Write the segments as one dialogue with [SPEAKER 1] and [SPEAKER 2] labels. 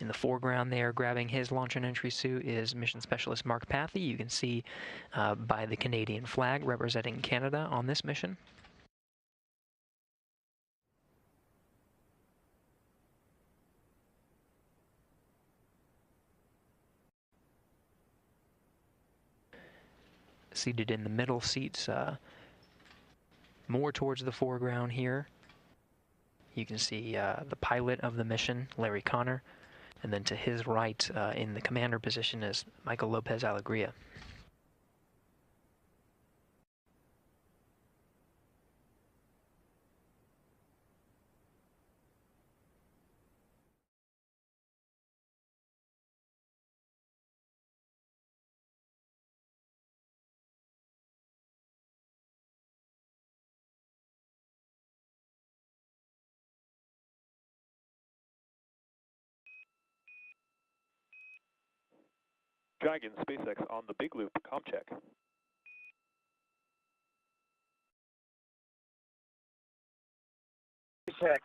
[SPEAKER 1] In the foreground there, grabbing his launch and entry suit, is Mission Specialist Mark Pathy. You can see by the Canadian flag representing Canada on this mission. Seated in the middle seats, more towards the foreground here, you can see the pilot of the mission, Larry Connor, and then to his right in the commander position is Michael Lopez Alegria.
[SPEAKER 2] Dragon, SpaceX on the Big Loop, comm check.
[SPEAKER 3] SpaceX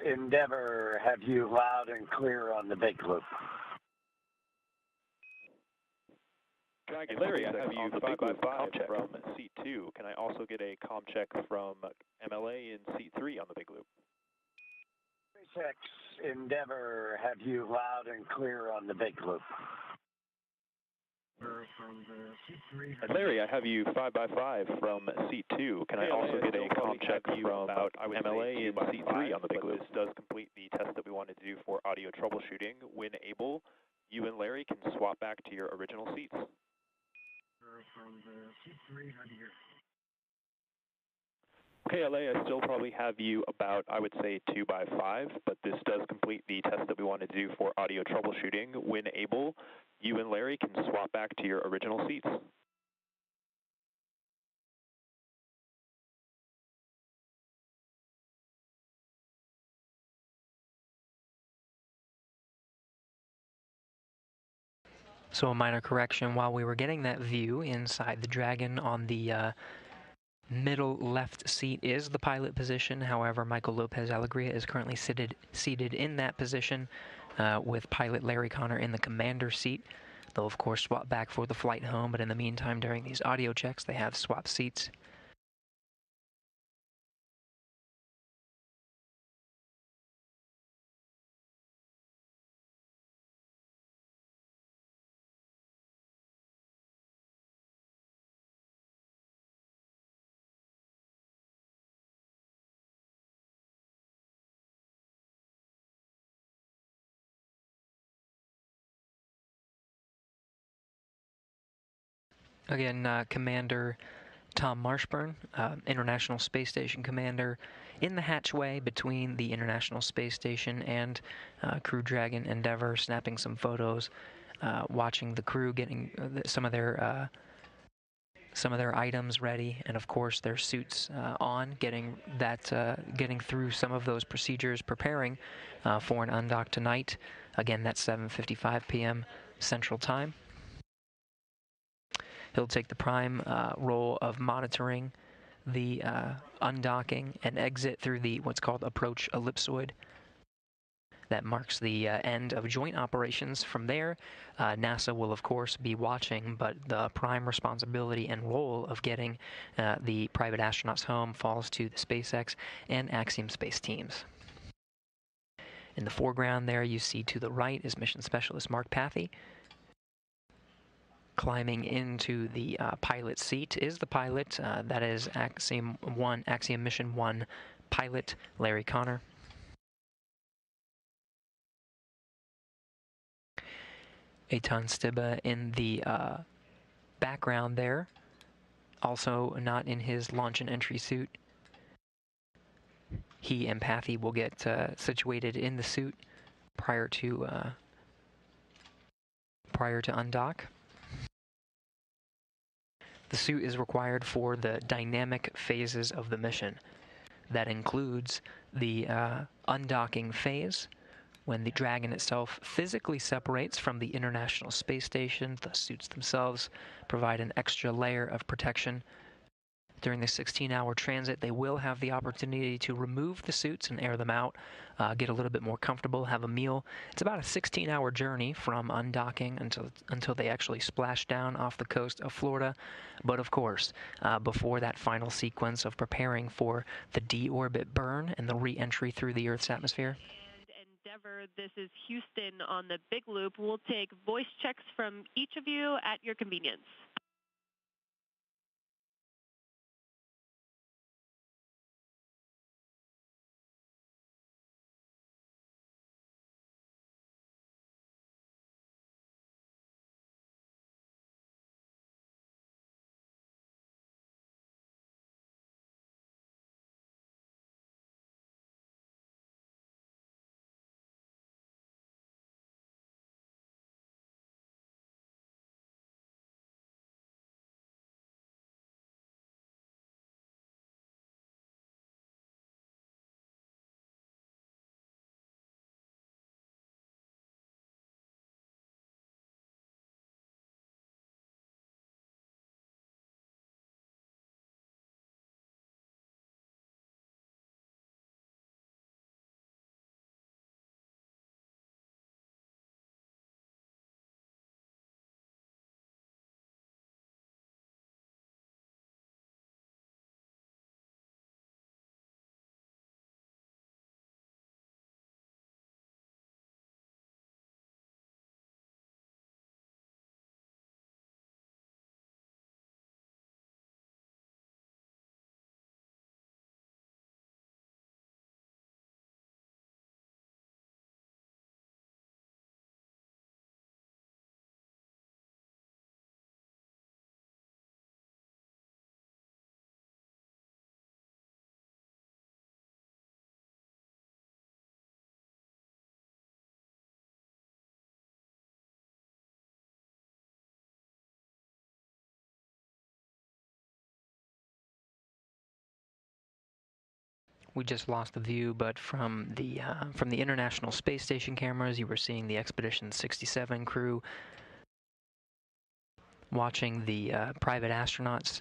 [SPEAKER 3] Endeavour have you loud and clear on the Big Loop.
[SPEAKER 2] Dragon, Larry, I have you 5x5 from seat 2. Can I also get a comm check from MLA in seat 3 on the Big Loop?
[SPEAKER 3] SpaceX Endeavour have you loud and clear on the Big Loop.
[SPEAKER 2] Larry, I have you 5x5 from seat 2. Can I also get a comm check from MLA in seat 3 on the Big Loop? This does complete the test that we wanted to do for audio troubleshooting. When able, you and Larry can swap back to your original seats. Okay, LA, I still probably have you about, I would say, 2x5, but this does complete the test that we wanted to do for audio troubleshooting. When able, you and Larry can swap back to your original seats.
[SPEAKER 1] So a minor correction, while we were getting that view inside the Dragon, on the middle left seat is the pilot position. However, Michael Lopez Alegria is currently seated in that position with pilot Larry Connor in the commander seat. They'll of course swap back for the flight home, but in the meantime, during these audio checks, they have swapped seats. Again, Commander Tom Marshburn, International Space Station Commander, in the hatchway between the International Space Station and Crew Dragon Endeavour, snapping some photos, watching the crew getting some of their items ready, and of course their suits on, getting through some of those procedures, preparing for an undock tonight. Again, that's 7:55 p.m. Central Time. He'll take the prime role of monitoring the undocking and exit through the what's called approach ellipsoid. That marks the end of joint operations. From there, NASA will of course be watching, but the prime responsibility and role of getting the private astronauts home falls to the SpaceX and Axiom space teams. In the foreground there, you see to the right is Mission Specialist Mark Pathy. Climbing into the pilot seat is the pilot, that is Axiom-1, Axiom Mission 1 pilot Larry Connor. Eitan Stiba in the background there, also not in his launch and entry suit. He and Pathy will get situated in the suit prior to undock. The suit is required for the dynamic phases of the mission. That includes the undocking phase, when the Dragon itself physically separates from the International Space Station. The suits themselves provide an extra layer of protection during the 16-hour transit. They will have the opportunity to remove the suits and air them out, get a little bit more comfortable, have a meal. It's about a 16-hour journey from undocking until they actually splash down off the coast of Florida. But of course, before that final sequence of preparing for the deorbit burn and the re-entry through the Earth's atmosphere.
[SPEAKER 4] Endeavour, this is Houston on the Big Loop. We'll take voice checks from each of you at your convenience.
[SPEAKER 1] We just lost the view, but from the International Space Station cameras, you were seeing the Expedition 67 crew watching the private astronauts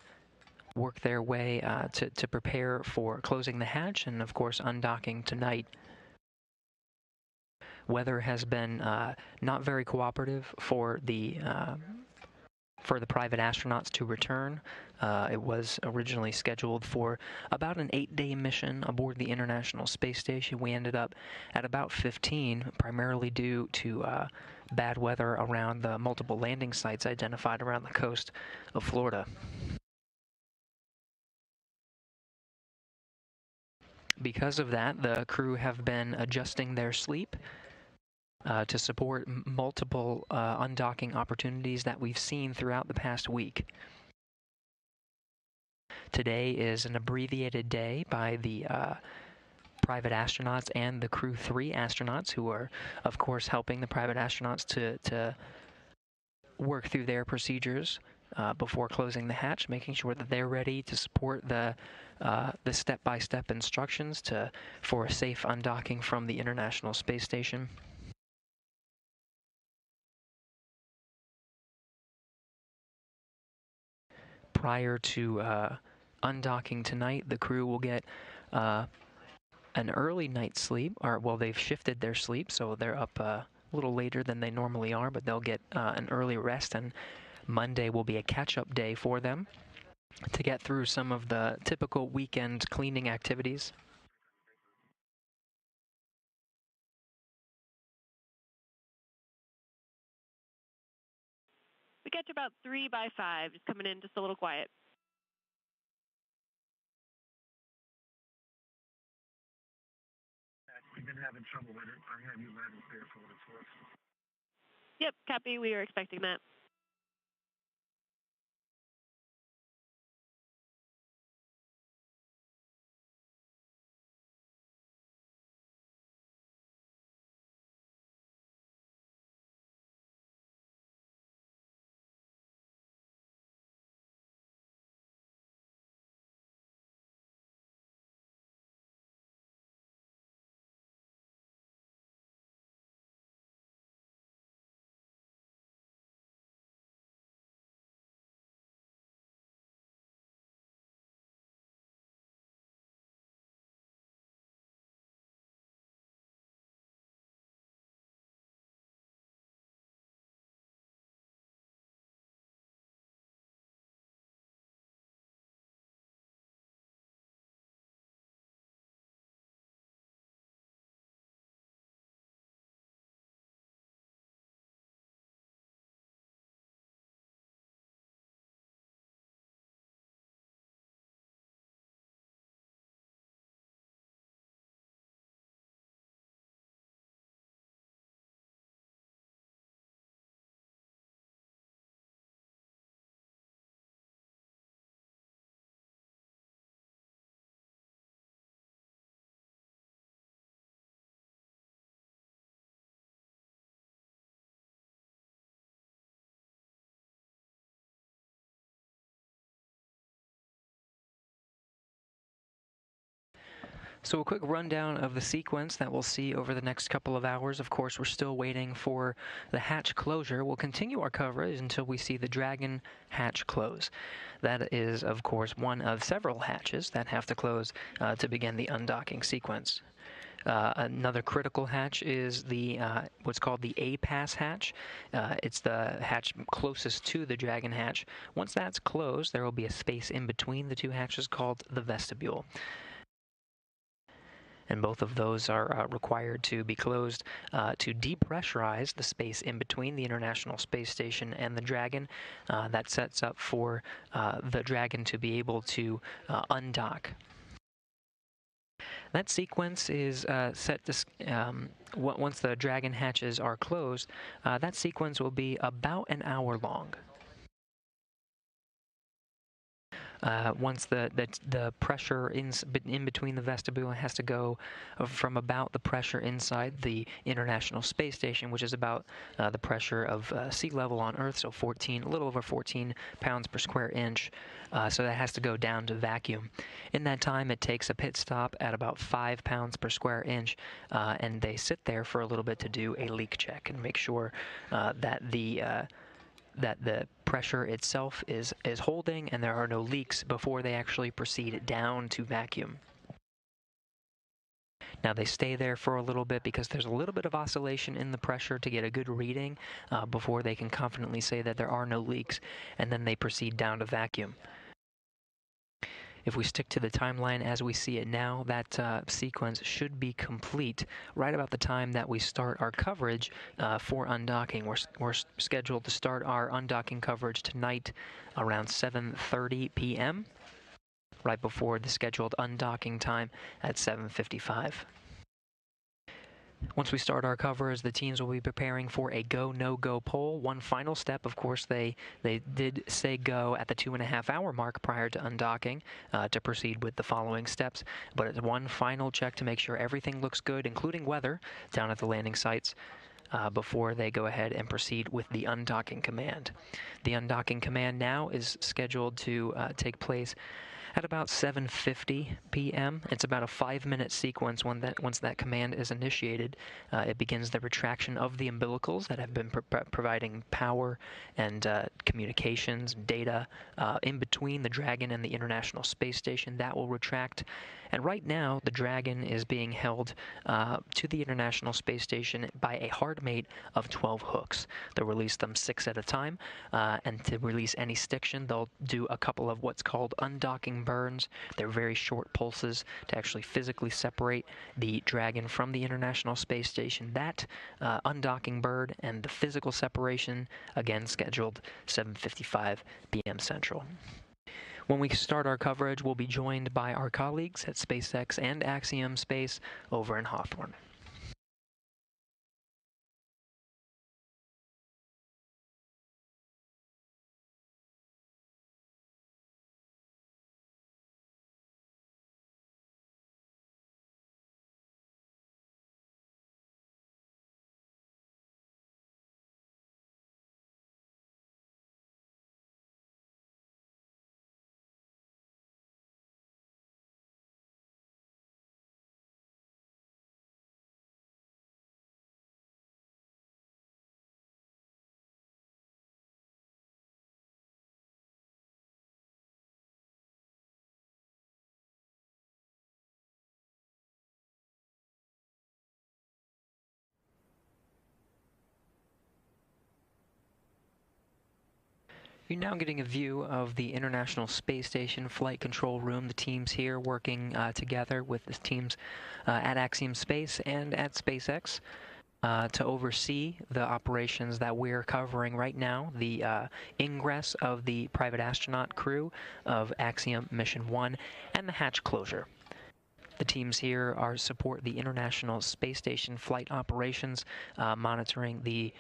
[SPEAKER 1] work their way to prepare for closing the hatch and, of course, undocking tonight. Weather has been not very cooperative for the private astronauts to return. It was originally scheduled for about an 8-day mission aboard the International Space Station. We ended up at about 15, primarily due to bad weather around the multiple landing sites identified around the coast of Florida. Because of that, the crew have been adjusting their sleep to support multiple undocking opportunities that we've seen throughout the past week. Today is an abbreviated day by the private astronauts and the Crew 3 astronauts, who are, of course, helping the private astronauts to work through their procedures before closing the hatch, making sure that they're ready to support the step-by-step instructions for a safe undocking from the International Space Station. Prior to undocking tonight, the crew will get an early night's sleep, well, they've shifted their sleep, so they're up a little later than they normally are, but they'll get an early rest, and Monday will be a catch-up day for them to get through some of the typical weekend cleaning activities.
[SPEAKER 4] We got to about 3 by 5, just coming in just a little quiet.
[SPEAKER 3] We've been having trouble with it. I have you loud and clear for what it's worth.
[SPEAKER 4] Yep, copy. We are expecting that.
[SPEAKER 1] So a quick rundown of the sequence that we'll see over the next couple of hours. Of course, we're still waiting for the hatch closure. We'll continue our coverage until we see the Dragon hatch close. That is, of course, one of several hatches that have to close to begin the undocking sequence. Another critical hatch is the what's called the A-pass hatch. It's the hatch closest to the Dragon hatch. Once that's closed, there will be a space in between the two hatches called the vestibule. And both of those are required to be closed to depressurize the space in between the International Space Station and the Dragon. That sets up for the Dragon to be able to undock. That sequence is set to, once the Dragon hatches are closed, that sequence will be about an hour long. Once the pressure in between the vestibule has to go from about the pressure inside the International Space Station, which is about the pressure of sea level on Earth, so a little over 14 pounds per square inch. So that has to go down to vacuum. In that time, it takes a pit stop at about 5 pounds per square inch, and they sit there for a little bit to do a leak check and make sure that the pressure itself is holding and there are no leaks before they actually proceed down to vacuum. Now they stay there for a little bit because there's a little bit of oscillation in the pressure to get a good reading before they can confidently say that there are no leaks, and then they proceed down to vacuum. If we stick to the timeline as we see it now, that sequence should be complete right about the time that we start our coverage for undocking. We're scheduled to start our undocking coverage tonight around 7:30 p.m., right before the scheduled undocking time at 7:55. Once we start our coverage, the teams will be preparing for a go, no-go poll. One final step, of course, they did say go at the 2.5-hour mark prior to undocking to proceed with the following steps. But it's one final check to make sure everything looks good, including weather, down at the landing sites before they go ahead and proceed with the undocking command. The undocking command now is scheduled to take place at about 7:50 p.m. It's about a 5-minute sequence. Once that command is initiated, it begins the retraction of the umbilicals that have been providing power and communications, data in between the Dragon and the International Space Station. That will retract. And right now, the Dragon is being held to the International Space Station by a hard mate of 12 hooks. They'll release them 6 at a time, and to release any stiction, they'll do a couple of what's called undocking burns. They're very short pulses to actually physically separate the Dragon from the International Space Station. That undocking burn and the physical separation, again, scheduled 7:55 p.m. Central. When we start our coverage, we'll be joined by our colleagues at SpaceX and Axiom Space over in Hawthorne. You're now getting a view of the International Space Station flight control room. The teams here working together with the teams at Axiom Space and at SpaceX to oversee the operations that we're covering right now, the ingress of the private astronaut crew of Axiom Mission 1 and the hatch closure. The teams here support the International Space Station flight operations, monitoring the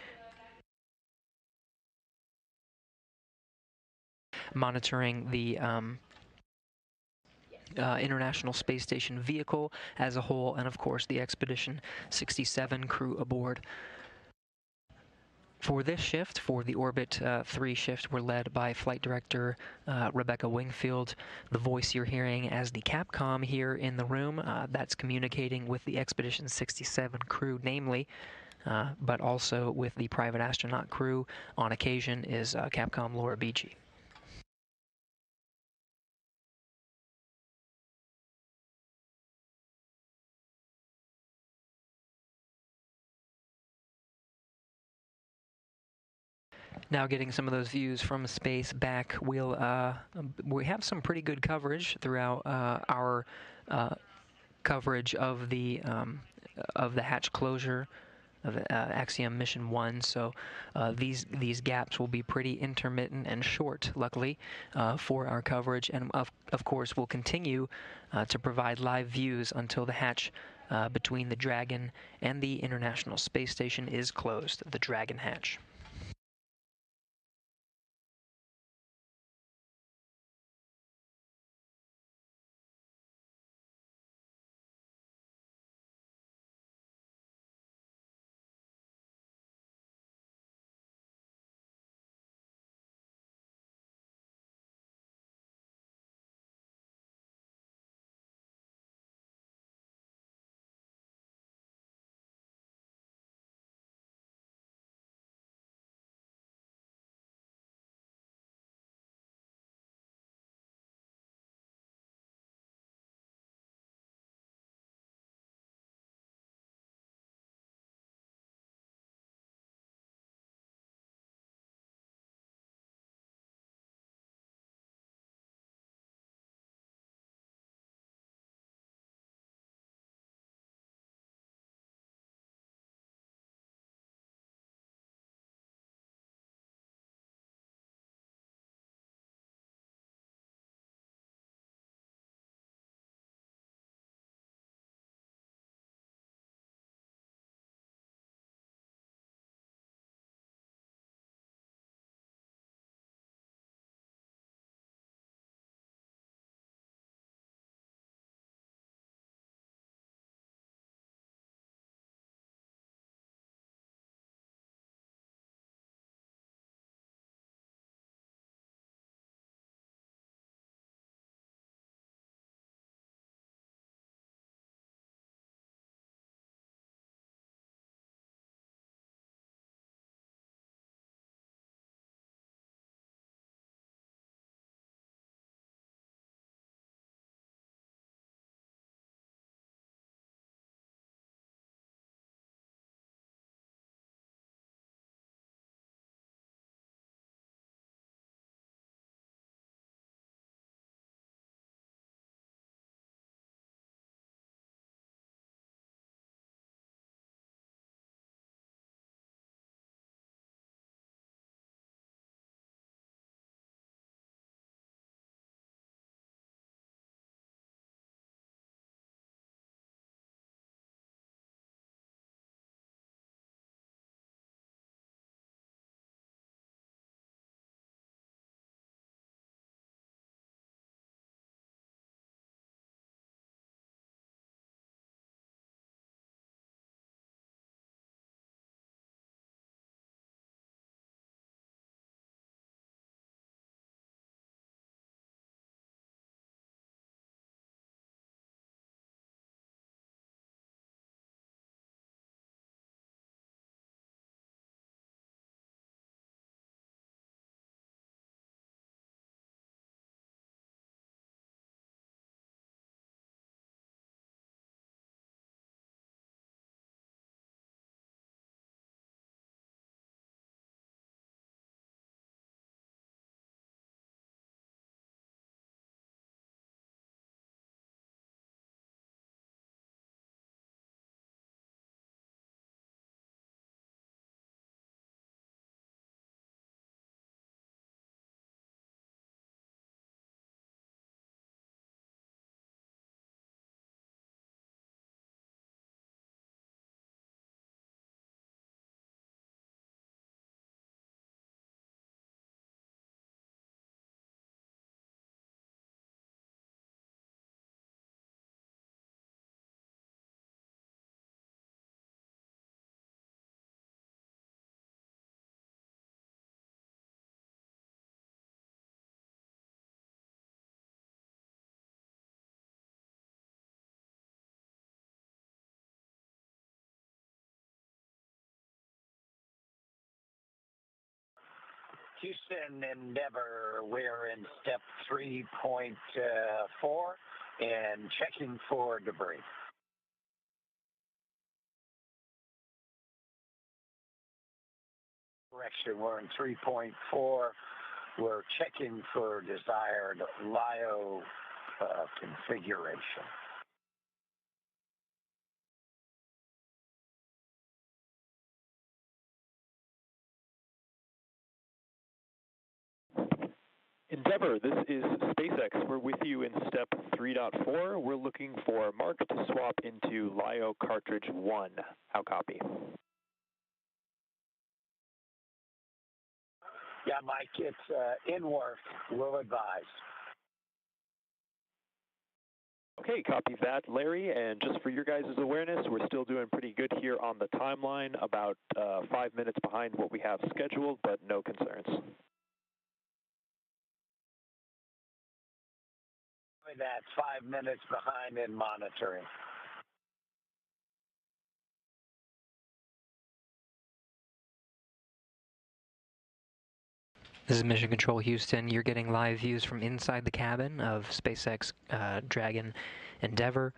[SPEAKER 1] International Space Station vehicle as a whole, and of course the Expedition 67 crew aboard. For this shift, for the Orbit 3 shift, we're led by Flight Director Rebecca Wingfield. The voice you're hearing as the Capcom here in the room, that's communicating with the Expedition 67 crew, namely, but also with the private astronaut crew on occasion, is Capcom Laura Beachy. Now getting some of those views from space back, we have some pretty good coverage throughout our coverage of the hatch closure of Axiom Mission 1. So these gaps will be pretty intermittent and short, luckily, for our coverage, and of course we'll continue to provide live views until the hatch between the Dragon and the International Space Station is closed, the Dragon hatch.
[SPEAKER 3] Houston Endeavour, we're in step 3.4 and checking for debris. Correction, we're in 3.4. We're checking for desired LIO configuration.
[SPEAKER 2] Endeavour, this is SpaceX. We're with you in step 3.4. We're looking for Mark to swap into LIO cartridge 1. How copy?
[SPEAKER 3] Yeah, Mike, it's in work. We'll advise.
[SPEAKER 2] Okay, copy that, Larry. And just for your guys' awareness, we're still doing pretty good here on the timeline, about 5 minutes behind what we have scheduled, but no concerns.
[SPEAKER 3] That's 5 minutes behind in monitoring.
[SPEAKER 1] This is Mission Control Houston. You're getting live views from inside the cabin of SpaceX Dragon Endeavour.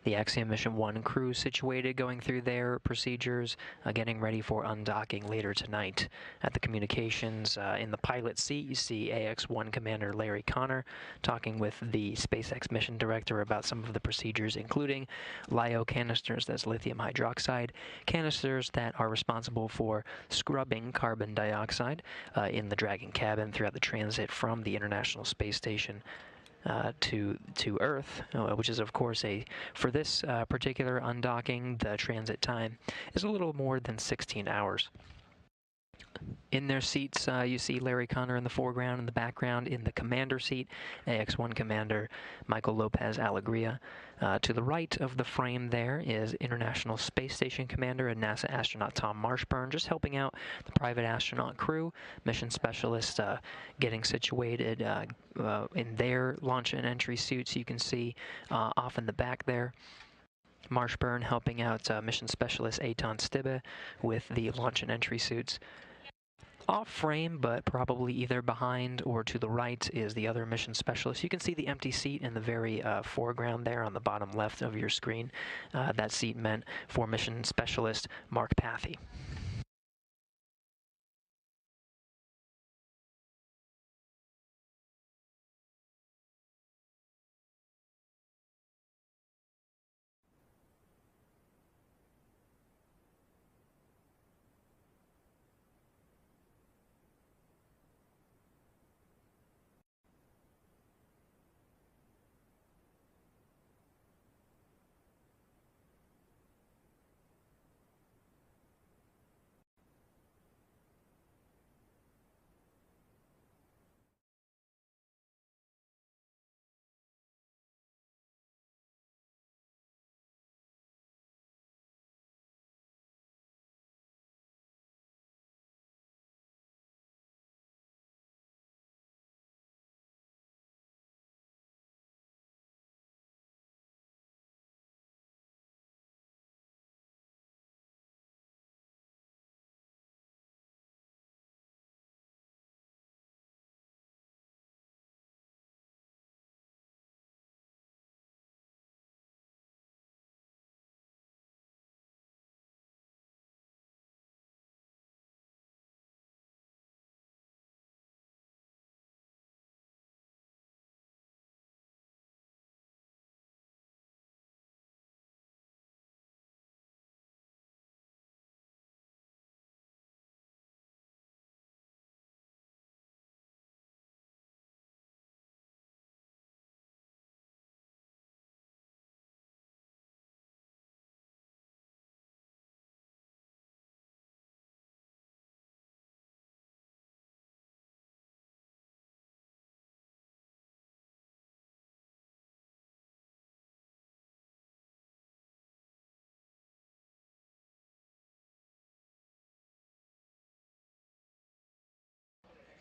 [SPEAKER 1] The Axiom-1 crew situated, going through their procedures, getting ready for undocking later tonight. At the communications in the pilot seat, you see AX-1 Commander Larry Connor talking with the SpaceX mission director about some of the procedures, including LIO canisters, that's lithium hydroxide, canisters that are responsible for scrubbing carbon dioxide in the Dragon cabin throughout the transit from the International Space Station to Earth, which is of course for this particular undocking, the transit time is a little more than 16 hours. In their seats, you see Larry Connor in the foreground. In the background, in the commander seat, AX-1 Commander Michael Lopez Alegria. To the right of the frame there is International Space Station Commander and NASA astronaut Tom Marshburn, just helping out the private astronaut crew. Mission specialists getting situated in their launch and entry suits. You can see off in the back there. Marshburn helping out mission specialist Eitan Stibbe with the launch and entry suits. Off frame, but probably either behind or to the right, is the other mission specialist. You can see the empty seat in the very foreground there on the bottom left of your screen. That seat meant for mission specialist Mark Pathy.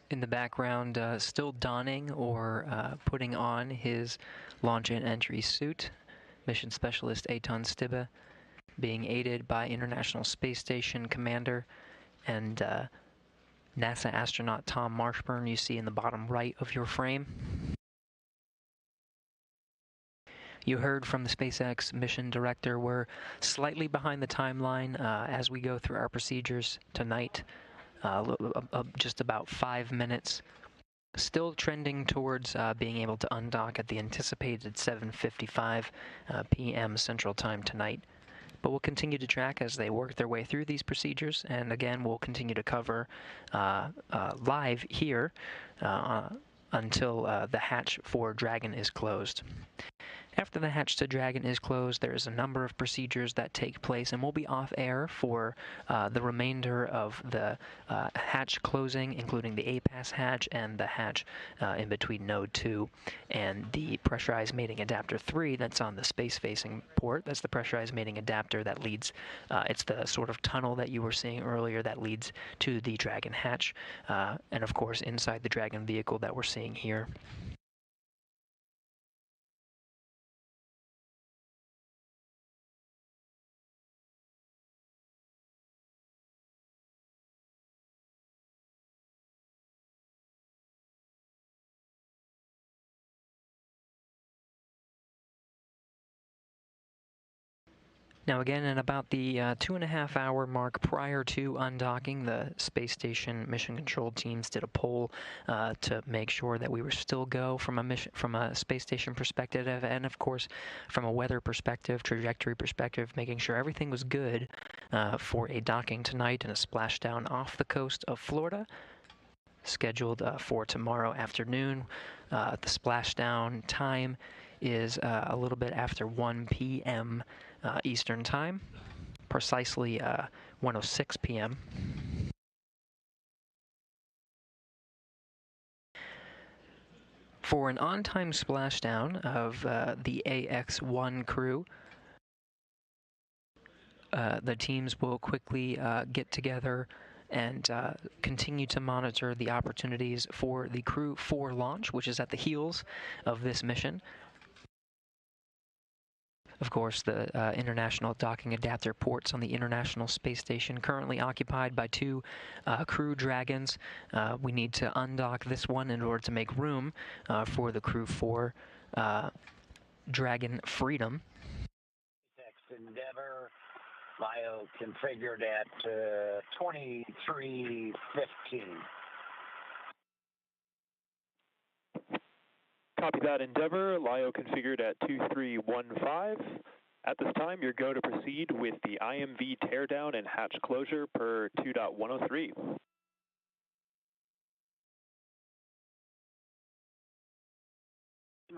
[SPEAKER 1] In the background, still donning or putting on his launch and entry suit, mission specialist Eitan Stibbe, being aided by International Space Station Commander and NASA astronaut Tom Marshburn you see in the bottom right of your frame. You heard from the SpaceX mission director, we're slightly behind the timeline as we go through our procedures tonight, just about 5 minutes. Still trending towards being able to undock at the anticipated 7:55 p.m. Central Time tonight. But we'll continue to track as they work their way through these procedures, and again, we'll continue to cover live here until the hatch for Dragon is closed. After the hatch to Dragon is closed, there is a number of procedures that take place, and we'll be off air for the remainder of the hatch closing, including the APAS hatch and the hatch in between Node 2 and the pressurized mating adapter 3 that's on the space-facing port. That's the pressurized mating adapter that leads, it's the sort of tunnel that you were seeing earlier that leads to the Dragon hatch, and of course inside the Dragon vehicle that we're seeing here. Now again, in about the 2.5 hour mark prior to undocking, the space station mission control teams did a poll to make sure that we were still go from a space station perspective, and of course from a weather perspective, trajectory perspective, making sure everything was good for a docking tonight and a splashdown off the coast of Florida, scheduled for tomorrow afternoon. The splashdown time is a little bit after 1 p.m. Eastern Time, precisely 1:06 p.m. For an on-time splashdown of the AX-1 crew, the teams will quickly get together and continue to monitor the opportunities for the Crew 4 launch, which is at the heels of this mission. Of course, the International Docking Adapter ports on the International Space Station currently occupied by 2 Crew Dragons. We need to undock this one in order to make room for the Crew 4 Dragon Freedom.
[SPEAKER 3] SpaceX Endeavour, LIO configured at 2315.
[SPEAKER 2] Copy that, Endeavour. LIO configured at 2315. At this time, you're go to proceed with the IMV teardown and hatch closure per 2.103.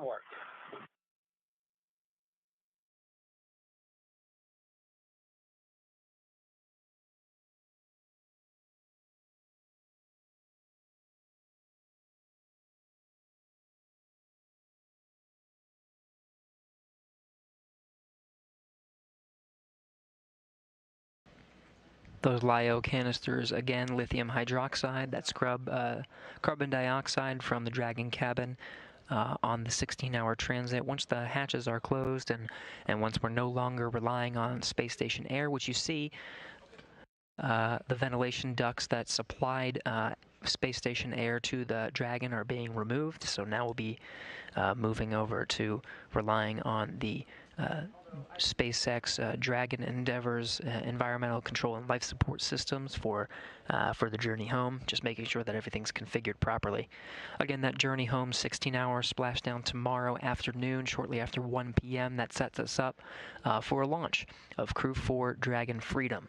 [SPEAKER 3] Work.
[SPEAKER 1] Those LiO canisters, again, lithium hydroxide, that scrub carbon dioxide from the Dragon cabin on the 16-hour transit. Once the hatches are closed and once we're no longer relying on space station air, which you see, the ventilation ducts that supplied space station air to the Dragon are being removed. So now we'll be moving over to relying on the SpaceX Dragon Endeavor's environmental control and life support systems for the journey home, just making sure that everything's configured properly. Again, that journey home 16-hour splashdown tomorrow afternoon, shortly after 1 p.m. That sets us up for a launch of Crew 4 Dragon Freedom,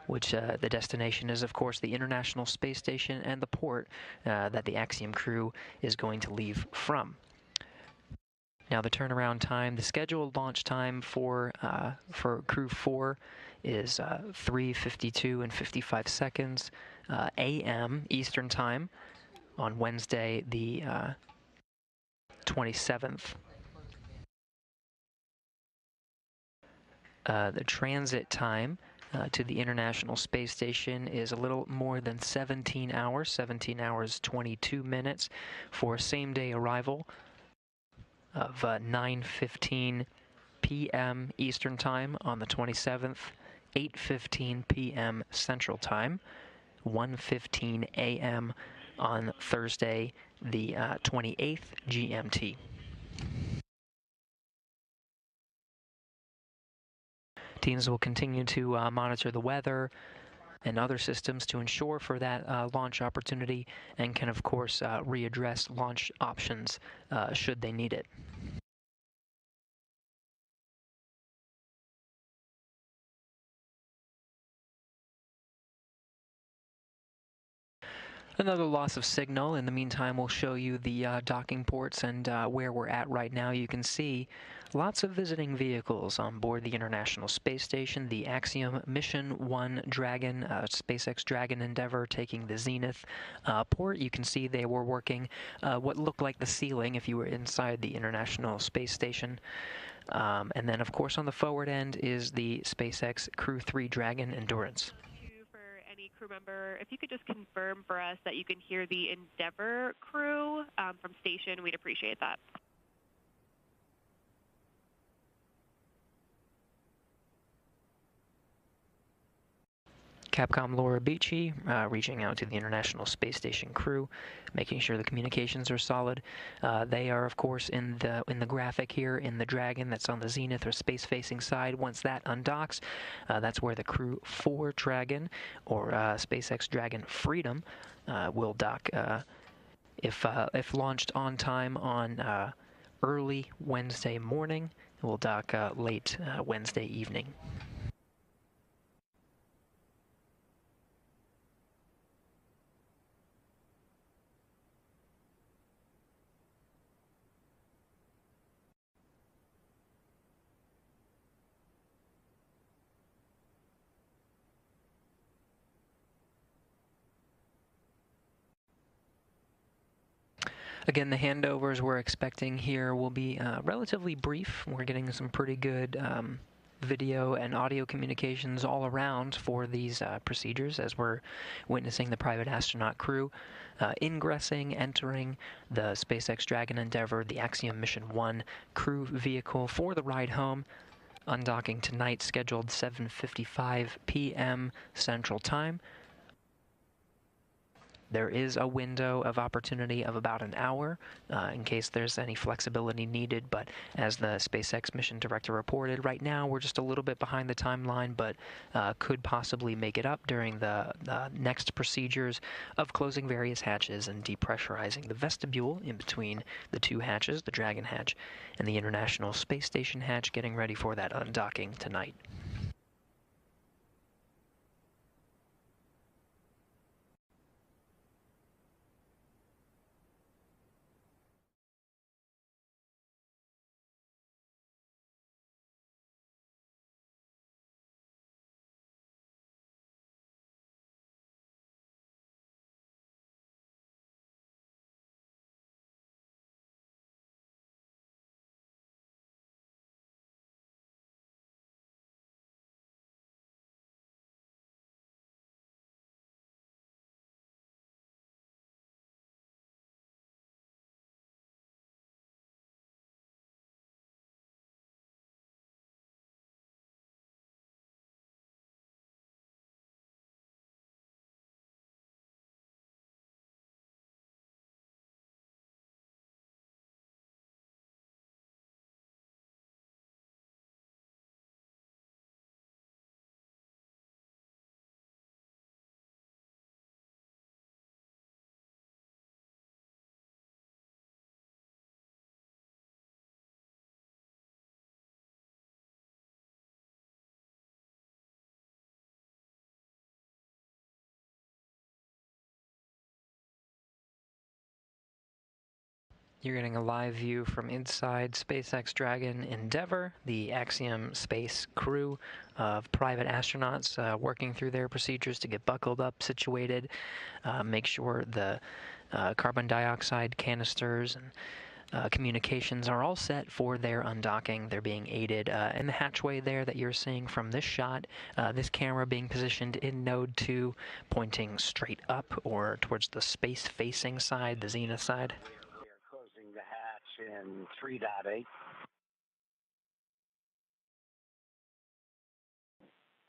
[SPEAKER 1] which the destination is, of course, the International Space Station and the port that the Axiom crew is going to leave from. Now, the turnaround time, the scheduled launch time for Crew 4 is 3:52 and 55 seconds a.m. Eastern Time on Wednesday, the 27th. The transit time to the International Space Station is a little more than 17 hours, 22 minutes for same-day arrival of 9:15 p.m. Eastern Time on the 27th, 8:15 p.m. Central Time 1:15 a.m. on Thursday, the 28th GMT. Teams will continue to monitor the weather and other systems to ensure for that launch opportunity, and can of course readdress launch options should they need it. Another loss of signal. In the meantime, we'll show you the docking ports and where we're at right now. You can see lots of visiting vehicles on board the International Space Station. The Axiom-1 Dragon, SpaceX Dragon Endeavour taking the Zenith port. You can see they were working what looked like the ceiling if you were inside the International Space Station. And then, of course, on the forward end is the SpaceX Crew 3 Dragon Endurance.
[SPEAKER 4] Crew member, if you could just confirm for us that you can hear the Endeavour crew from station, we'd appreciate that.
[SPEAKER 1] Capcom Laura Beachy reaching out to the International Space Station crew, making sure the communications are solid. They are, of course, in the graphic here in the Dragon that's on the Zenith or space-facing side. Once that undocks, that's where the Crew 4 Dragon or SpaceX Dragon Freedom will dock if launched on time on early Wednesday morning. It will dock late Wednesday evening. Again, the handovers we're expecting here will be relatively brief. We're getting some pretty good video and audio communications all around for these procedures as we're witnessing the private astronaut crew ingressing, entering the SpaceX Dragon Endeavour, the Axiom Mission 1 crew vehicle for the ride home. Undocking tonight, scheduled 7:55 p.m. Central Time. There is a window of opportunity of about an hour in case there's any flexibility needed, but as the SpaceX mission director reported, right now we're just a little bit behind the timeline, but could possibly make it up during the next procedures of closing various hatches and depressurizing the vestibule in between the two hatches, the Dragon hatch and the International Space Station hatch, getting ready for that undocking tonight. You're getting a live view from inside SpaceX Dragon Endeavour, the Axiom space crew of private astronauts working through their procedures to get buckled up, situated, make sure the carbon dioxide canisters and communications are all set for their undocking. They're being aided in the hatchway there that you're seeing from this shot, this camera being positioned in node 2, pointing straight up or towards the space-facing side, the Zenith side.
[SPEAKER 3] The hatch in 3.8.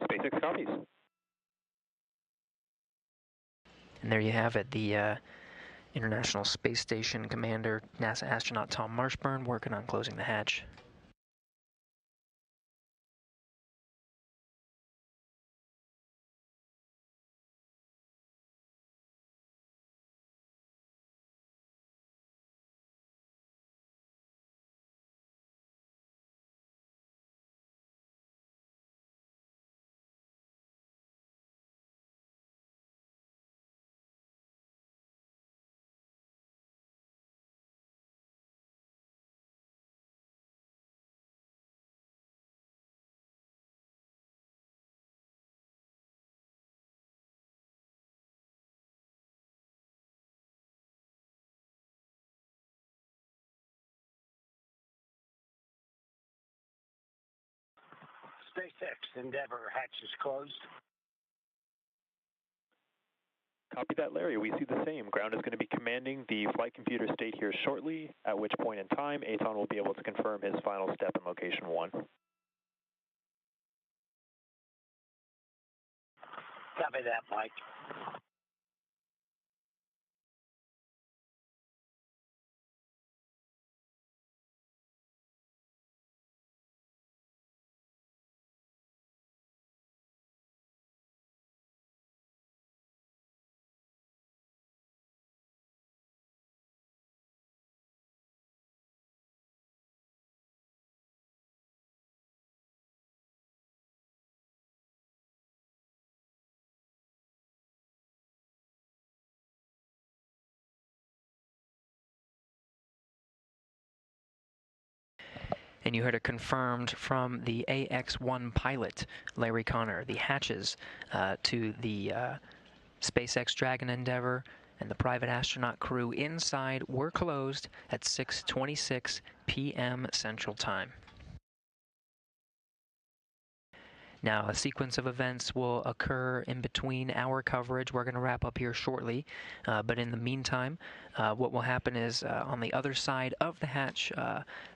[SPEAKER 2] SpaceX copies.
[SPEAKER 1] And there you have it, the International Space Station Commander, NASA astronaut Tom Marshburn, working on closing the hatch.
[SPEAKER 3] SpaceX Endeavour hatches closed.
[SPEAKER 2] Copy that, Larry. We see the same. Ground is going to be commanding the flight computer state here shortly, at which point in time Aton will be able to confirm his final step in location 1.
[SPEAKER 3] Copy that, Mike.
[SPEAKER 1] And you heard it confirmed from the AX-1 pilot, Larry Connor. The hatches to the SpaceX Dragon Endeavour and the private astronaut crew inside were closed at 6:26 p.m. Central Time. Now, a sequence of events will occur in between our coverage. We're going to wrap up here shortly, but in the meantime, what will happen is on the other side of the hatch,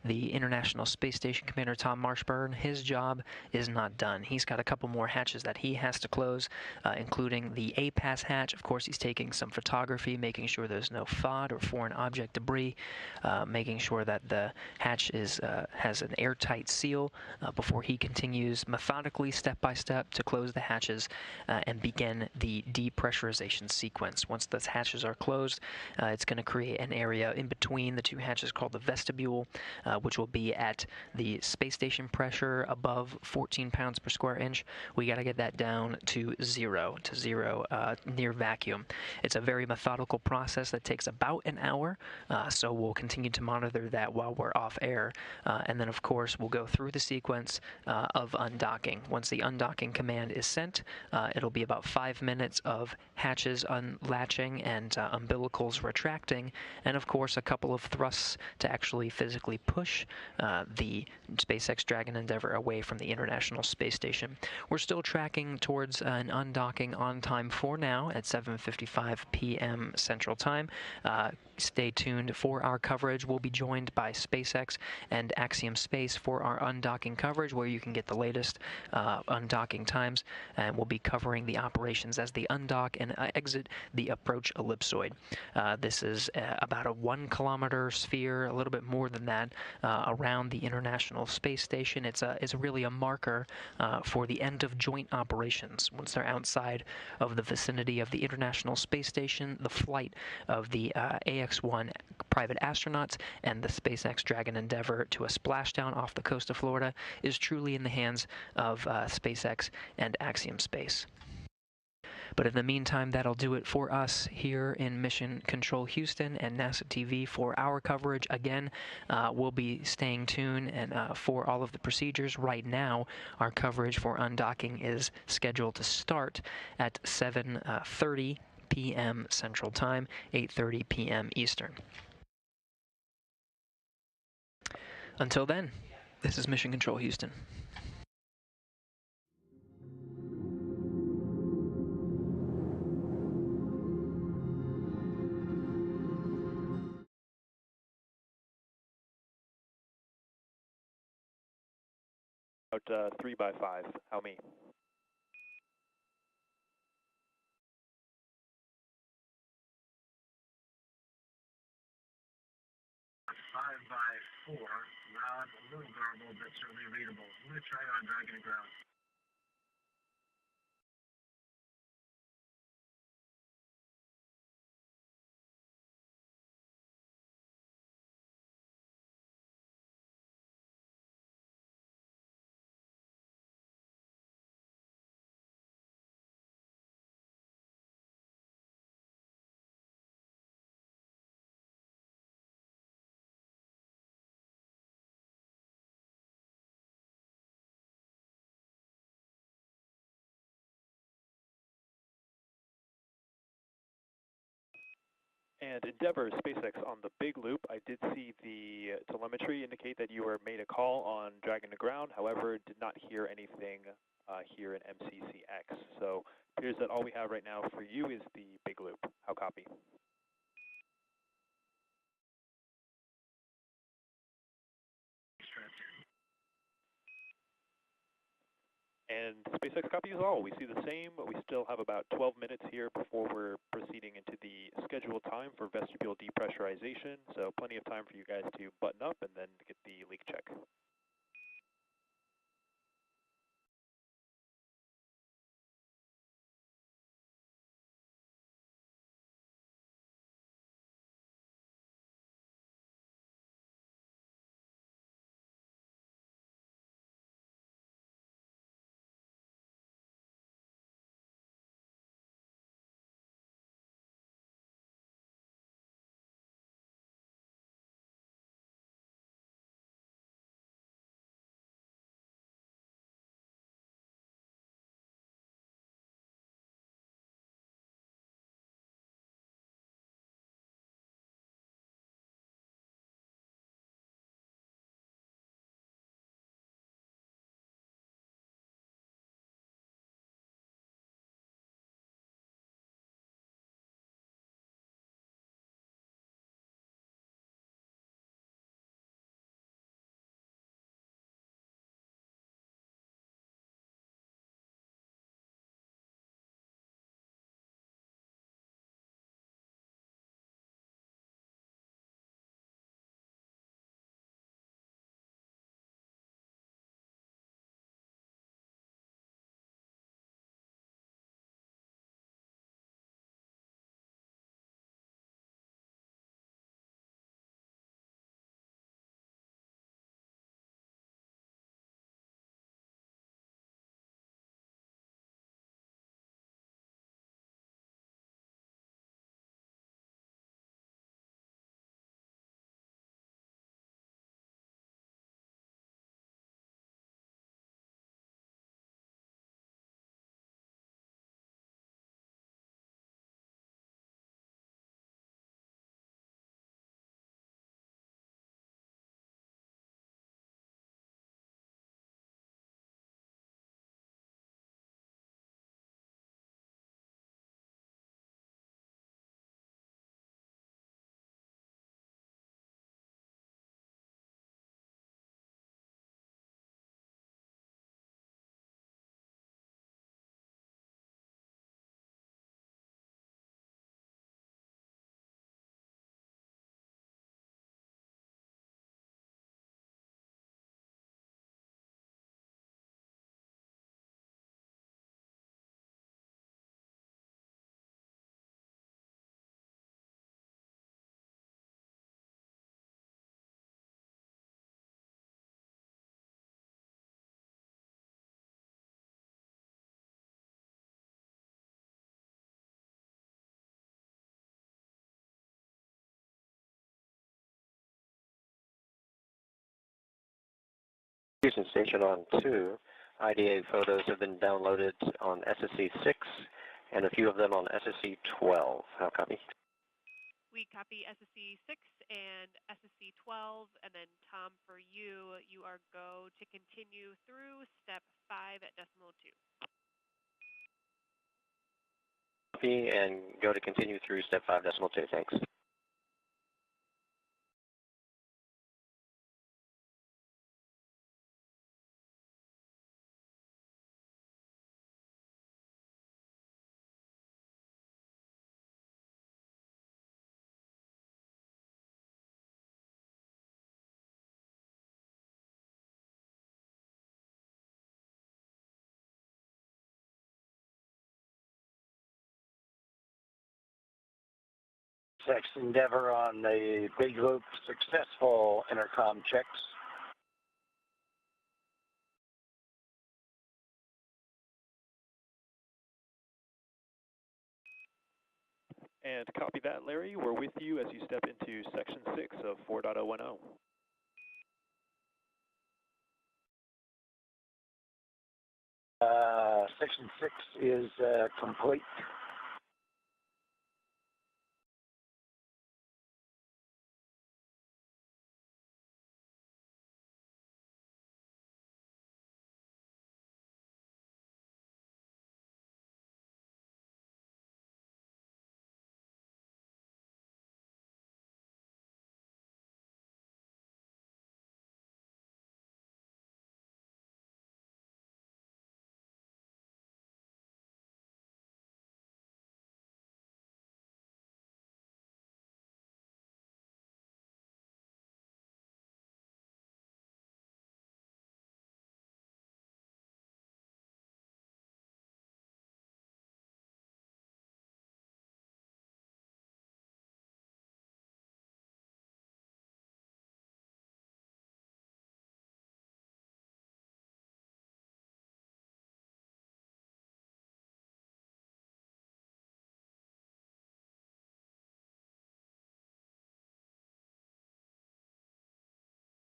[SPEAKER 1] the International Space Station Commander Tom Marshburn, his job is not done. He's got a couple more hatches that he has to close, including the A-Pass hatch. Of course, he's taking some photography, making sure there's no FOD or foreign object debris, making sure that the hatch has an airtight seal before he continues methodically, step by step, to close the hatches and begin the depressurization sequence. Once those hatches are closed, it's going to create an area in between the two hatches called the vestibule, which will be at the space station pressure above 14 pounds per square inch. We got to get that down to zero, near vacuum. It's a very methodical process that takes about an hour, so we'll continue to monitor that while we're off air. And then, of course, we'll go through the sequence of undocking. Once the undocking command is sent, it'll be about 5 minutes of hatches unlatching and umbilicals retracting, and of course a couple of thrusts to actually physically push the SpaceX Dragon Endeavour away from the International Space Station. We're still tracking towards an undocking on time for now at 7:55 p.m. Central Time. Stay tuned for our coverage. We'll be joined by SpaceX and Axiom Space for our undocking coverage, where you can get the latest undocking times, and we'll be covering the operations as they undock and exit the approach ellipsoid. This is about a 1 kilometer sphere, a little bit more than that, around the International Space Station. It's really a marker for the end of joint operations. Once they're outside of the vicinity of the International Space Station, the flight of the AX-1 private astronauts and the SpaceX Dragon Endeavour to a splashdown off the coast of Florida is truly in the hands of SpaceX and Axiom Space. But in the meantime, that'll do it for us here in Mission Control Houston and NASA TV for our coverage. Again, we'll be staying tuned and for all of the procedures. Right now, our coverage for undocking is scheduled to start at 7:30 p.m. Central Time, 8:30 p.m. Eastern. Until then, this is Mission Control Houston.
[SPEAKER 2] About 3x5. How me?
[SPEAKER 3] 5x4. Loud, a little garbled, but certainly readable. I'm going to try on Dragon Ground.
[SPEAKER 2] And Endeavour, SpaceX on the big loop, I did see the telemetry indicate that you were made a call on Dragon to ground, however, did not hear anything here in MCCX. So it appears that all we have right now for you is the big loop. How copy? And SpaceX copy is all. We see the same, but we still have about 12 minutes here before we're proceeding into the scheduled time for vestibule depressurization. So plenty of time for you guys to button up and then get the leak check.
[SPEAKER 5] Houston Station on 2. IDA photos have been downloaded on SSC 6 and a few of them on SSC 12. How copy?
[SPEAKER 4] We copy SSC 6 and SSC 12, and then Tom, for you, you are go to continue through step 5 at decimal 2.
[SPEAKER 5] Copy and go to continue through step 5 decimal 2. Thanks.
[SPEAKER 3] SpaceX Endeavour on the big loop, successful intercom checks.
[SPEAKER 2] And copy that, Larry. We're with you as you step into Section 6 of 4.010.
[SPEAKER 3] Section 6 is complete.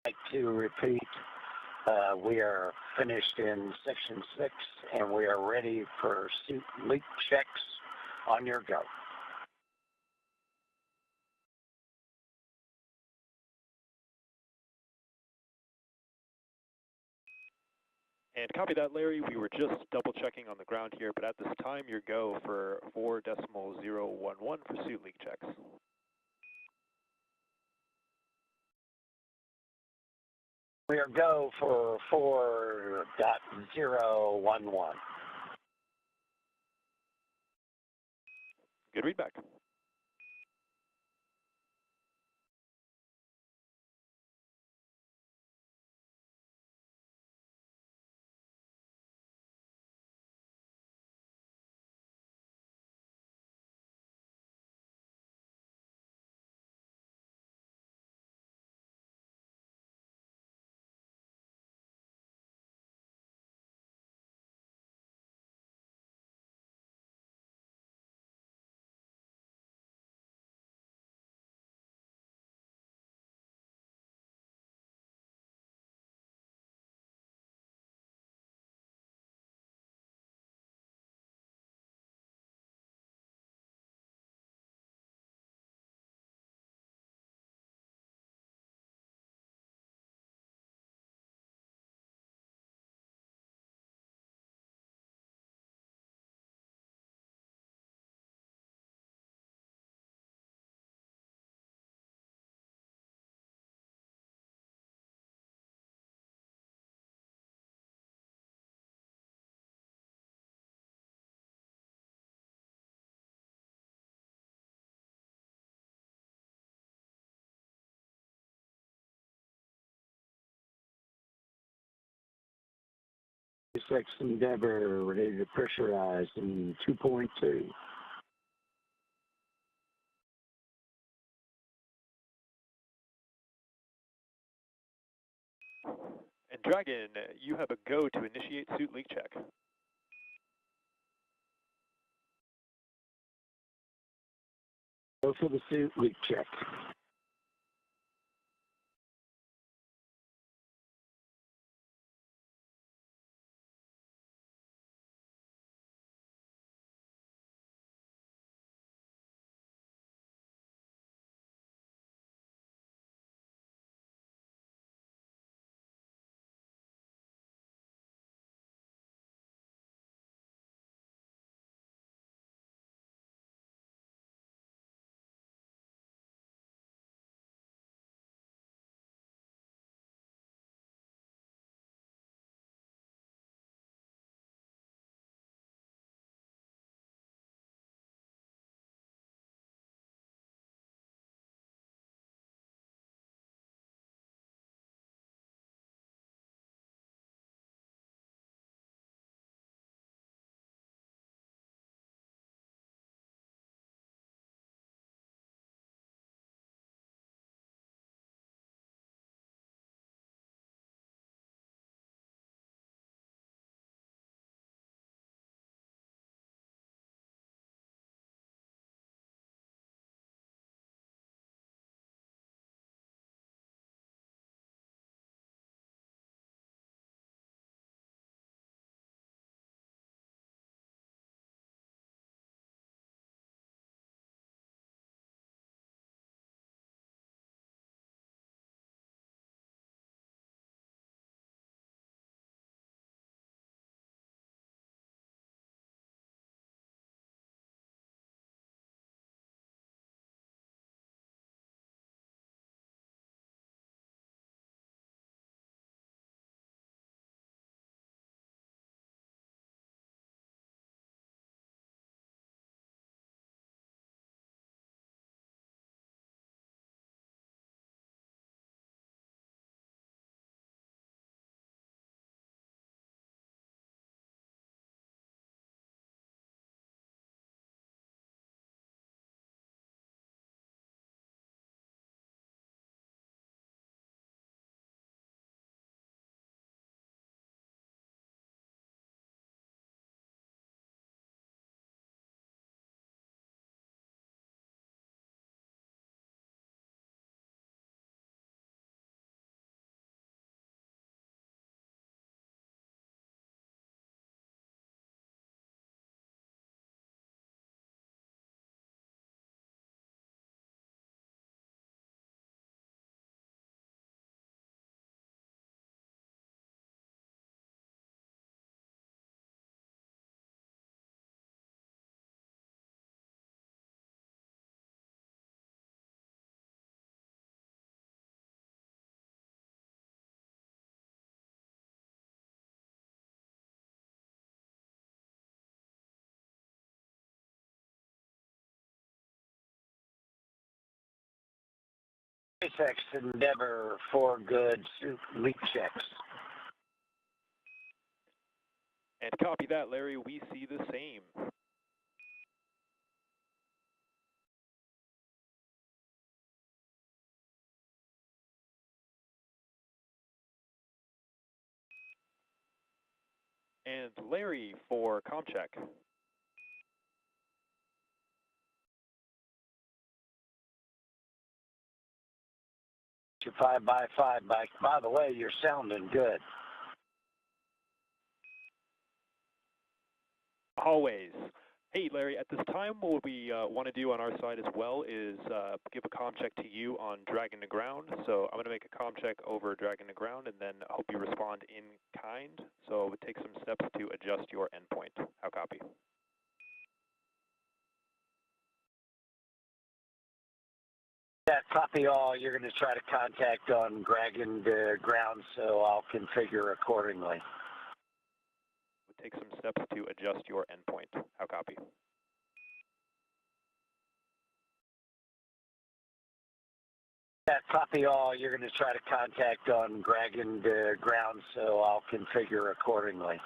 [SPEAKER 3] I'd like to repeat, we are finished in Section 6 and we are ready for suit leak checks. On your go.
[SPEAKER 2] And copy that, Larry. We were just double checking on the ground here, but at this time, your go for 4.011 for suit leak checks.
[SPEAKER 3] We are go for 4.011.
[SPEAKER 2] Good readback.
[SPEAKER 3] SpaceX Endeavour ready to pressurize in 2.2.
[SPEAKER 2] And Dragon, you have a go to initiate suit leak check.
[SPEAKER 3] Go for the suit leak check. SpaceX Endeavour for good leak checks.
[SPEAKER 2] And copy that, Larry. We see the same. And Larry for comm check.
[SPEAKER 3] 5x5. By the way, you're sounding good.
[SPEAKER 2] Always. Hey, Larry, at this time, what we want to do on our side as well is give a comm check to you on Dragon to ground. So I'm going to make a comm check over Dragon to ground and then hope you respond in kind. So it would take some steps to adjust your endpoint. How copy?
[SPEAKER 3] Yeah, copy all. You're going to try to contact on Dragon to ground, so I'll configure accordingly.
[SPEAKER 2] Would take some steps to adjust your endpoint. How copy?
[SPEAKER 3] Yeah, copy all. You're going to try to contact on Dragon to ground, so I'll configure accordingly.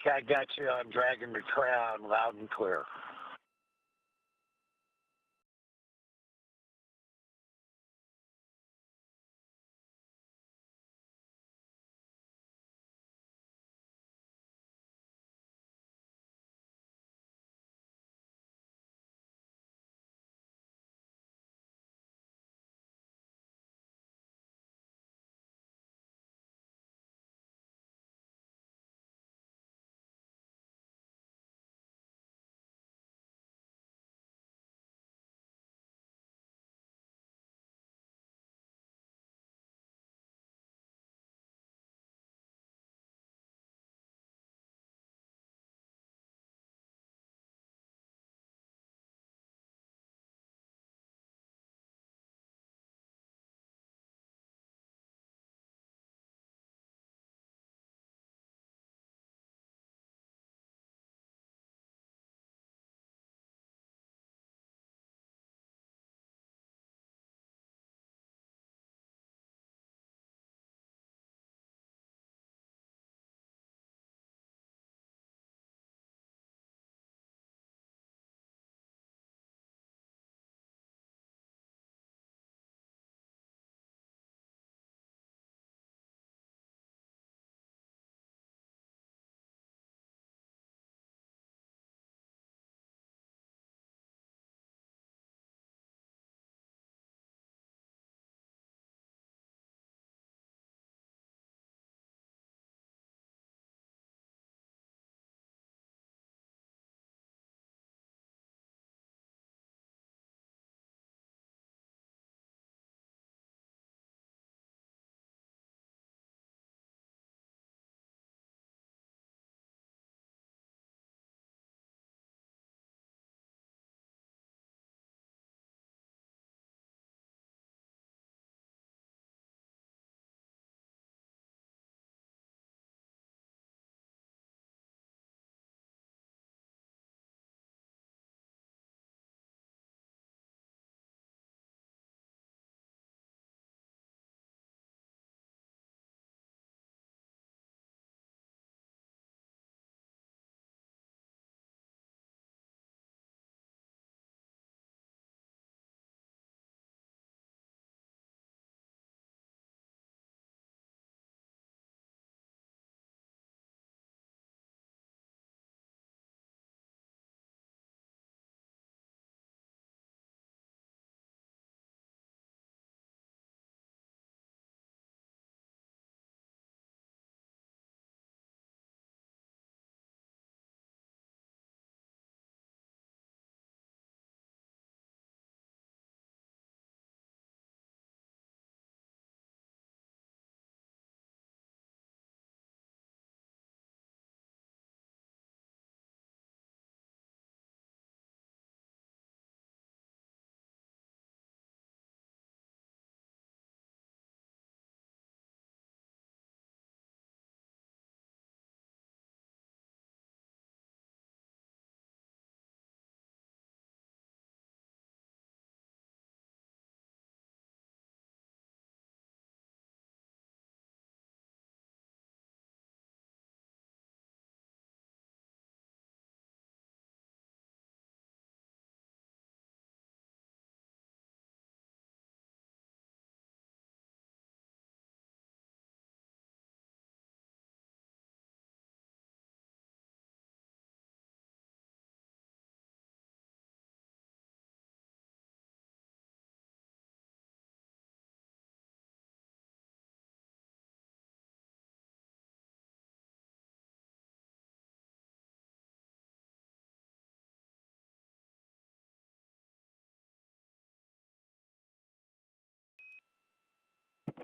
[SPEAKER 3] I got you on Dragon to Crown, loud and clear.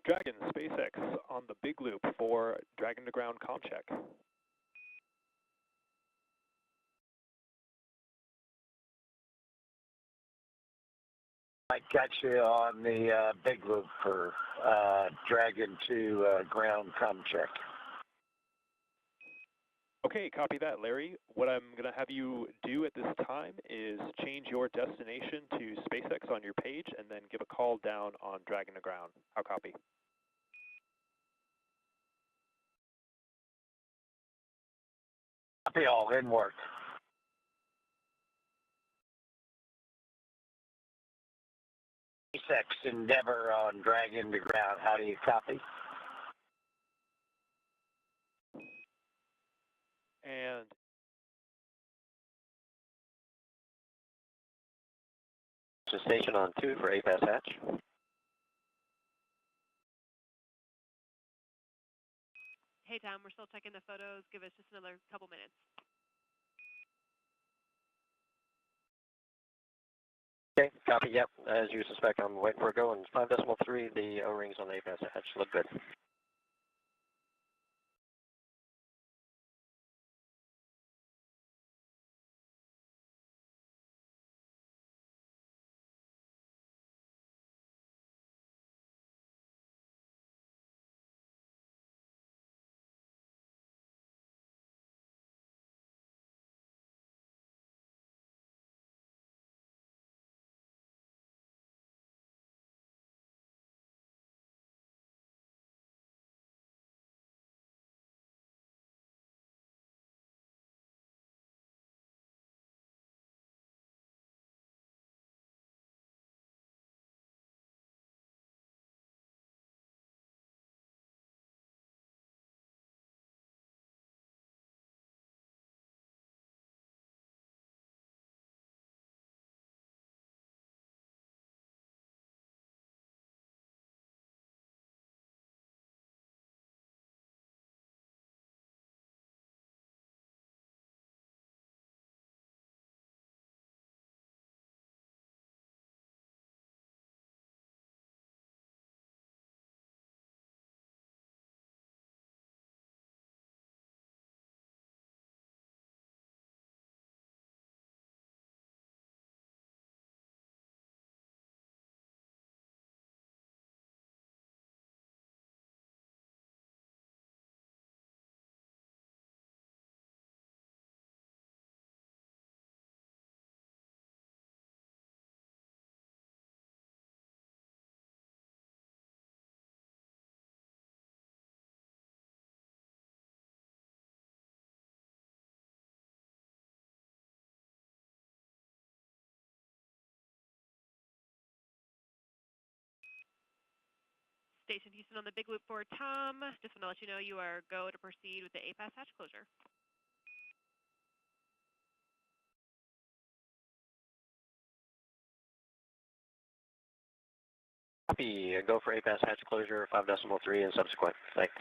[SPEAKER 2] Dragon, SpaceX on the big loop for Dragon to ground comm check.
[SPEAKER 3] I got you on the big loop for Dragon to ground comm check.
[SPEAKER 2] Okay, copy that, Larry. What I'm going to have you do at this time is change your destination to SpaceX on your page and then give a call down on Dragon to ground. How copy?
[SPEAKER 3] Copy all, in work. SpaceX Endeavour on Dragon to ground. How do you copy?
[SPEAKER 2] And
[SPEAKER 5] Station on 2 for APAS hatch.
[SPEAKER 4] Hey Tom, we're still checking the photos. Give us just another couple minutes.
[SPEAKER 5] Okay, copy, yep. As you suspect, I'm waiting for a go, and 5.3, the O-rings on the APAS hatch look good.
[SPEAKER 4] Station Houston on the big loop for Tom. Just want to let you know you are go to proceed with the APAS hatch closure.
[SPEAKER 5] Copy, go for APAS hatch closure, 5.3 and subsequent. Thanks.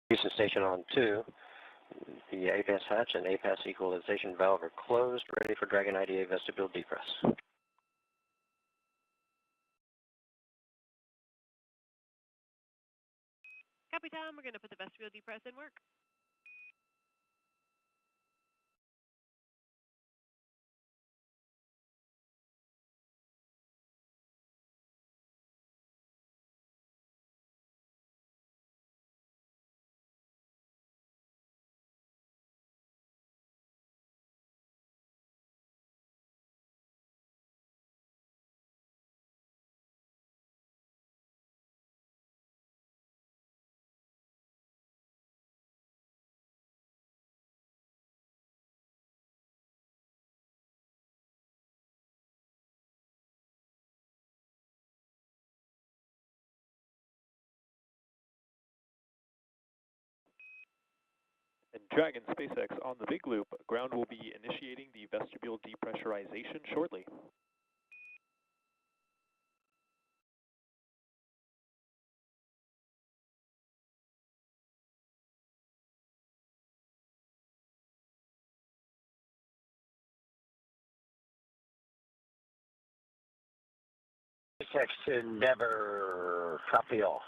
[SPEAKER 5] Houston Station on 2. The APAS hatch and APAS equalization valve are closed, ready for Dragon IDA vestibule depress.
[SPEAKER 4] Copy, Tom. We're going to put the vestibule depress in work.
[SPEAKER 2] And Dragon SpaceX on the big loop, ground will be initiating the vestibule depressurization shortly.
[SPEAKER 3] SpaceX Endeavour, copy all.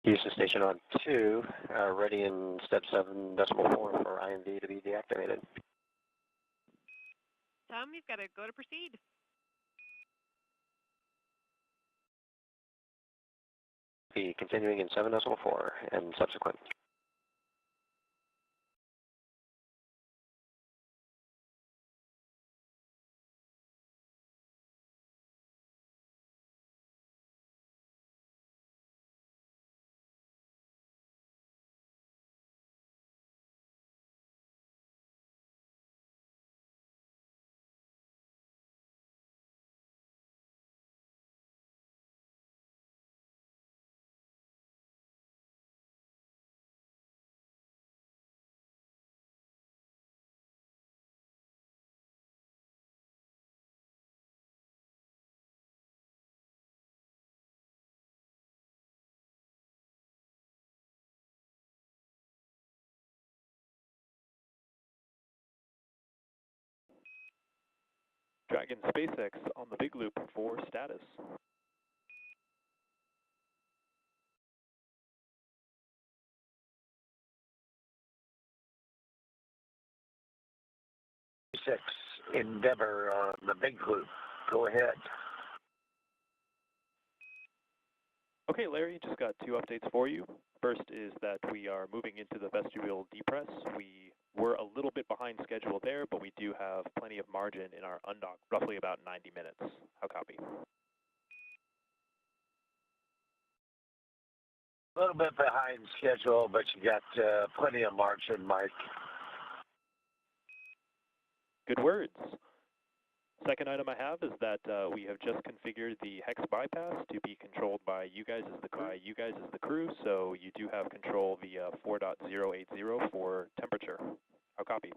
[SPEAKER 5] Houston Station on 2, ready in step 7.4 for IMD to be deactivated.
[SPEAKER 4] Tom, you've got to go to proceed.
[SPEAKER 5] Be continuing in 7.4 and subsequent.
[SPEAKER 2] Dragon SpaceX on the big loop for status.
[SPEAKER 3] SpaceX Endeavour on the big loop. Go ahead.
[SPEAKER 2] Okay, Larry, just got 2 updates for you. First is that we are moving into the vestibule depress. We were a little bit behind schedule there, but we do have plenty of margin in our undock, roughly about 90 minutes. How copy?
[SPEAKER 3] A little bit behind schedule, but you got plenty of margin, Mike.
[SPEAKER 2] Good words. Second item I have is that we have just configured the hex bypass to be controlled by you guys as the crew, so you do have control via 4.080 for temperature. How copy?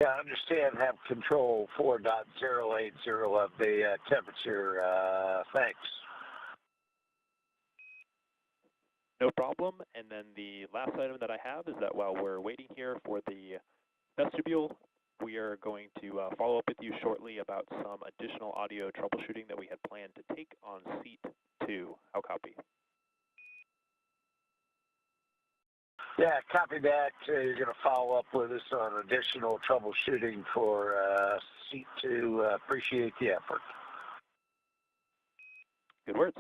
[SPEAKER 3] Yeah, I understand. Have control 4.080 of the temperature. Thanks.
[SPEAKER 2] No problem. And then the last item that I have is that while we're waiting here for the vestibule, we are going to follow up with you shortly about some additional audio troubleshooting that we had planned to take on seat 2. How copy?
[SPEAKER 3] Yeah, copy that. You're going to follow up with us on additional troubleshooting for seat 2. Appreciate the effort.
[SPEAKER 2] Good words.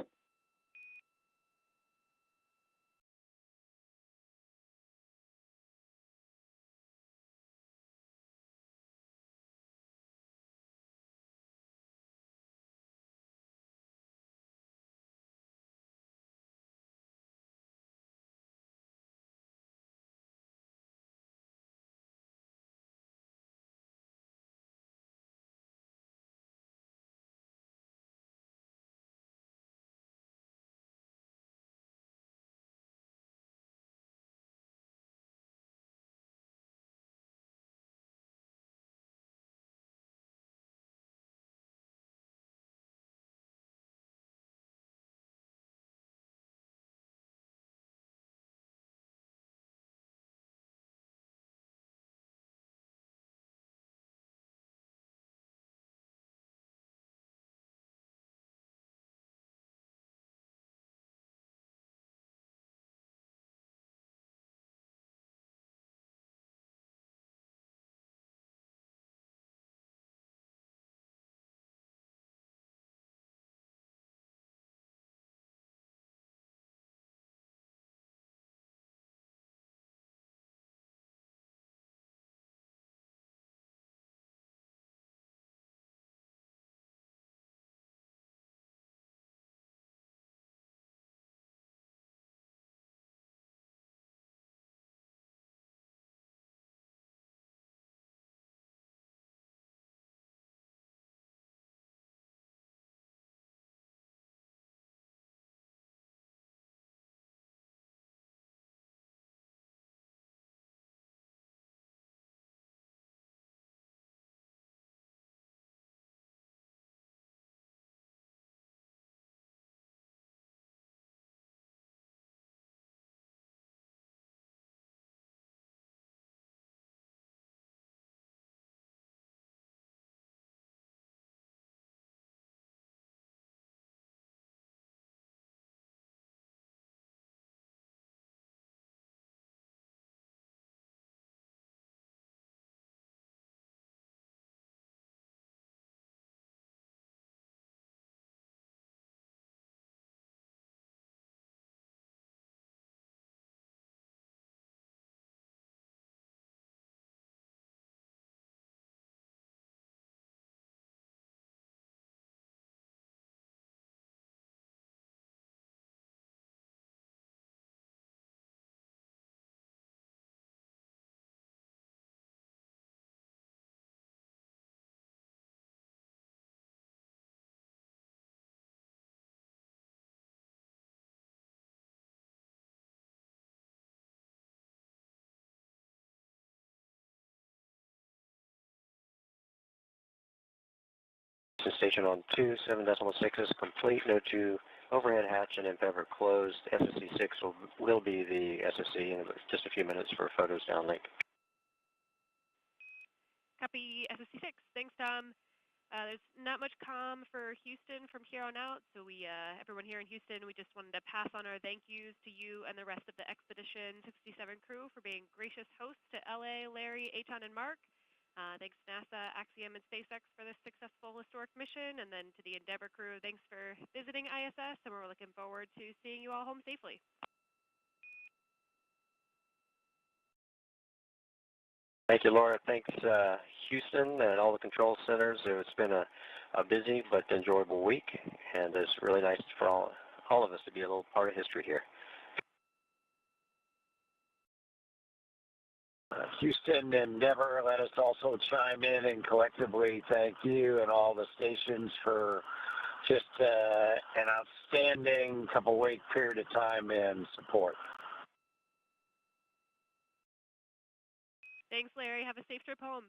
[SPEAKER 5] Houston Station on 2, 7.6 is complete. Node 2 overhead hatch and Endeavour closed. SSC 6 will be the SSC in just a few minutes for photos downlink.
[SPEAKER 4] Copy SSC 6. Thanks, Tom. There's not much comm for Houston from here on out, so everyone here in Houston, we just wanted to pass on our thank yous to you and the rest of the Expedition 67 crew for being gracious hosts to LA, Larry, Eitan, and Mark. Thanks to NASA, Axiom, and SpaceX for this successful historic mission, and then to the Endeavour crew, thanks for visiting ISS, and we're looking forward to seeing you all home safely.
[SPEAKER 5] Thank you, Laura. Thanks, Houston and all the control centers. It's been a busy but enjoyable week, and it's really nice for all of us to be a little part of history here.
[SPEAKER 3] Houston Endeavour, let us also chime in and collectively thank you and all the stations for just an outstanding couple-week period of time and support.
[SPEAKER 4] Thanks, Larry. Have a safe trip home.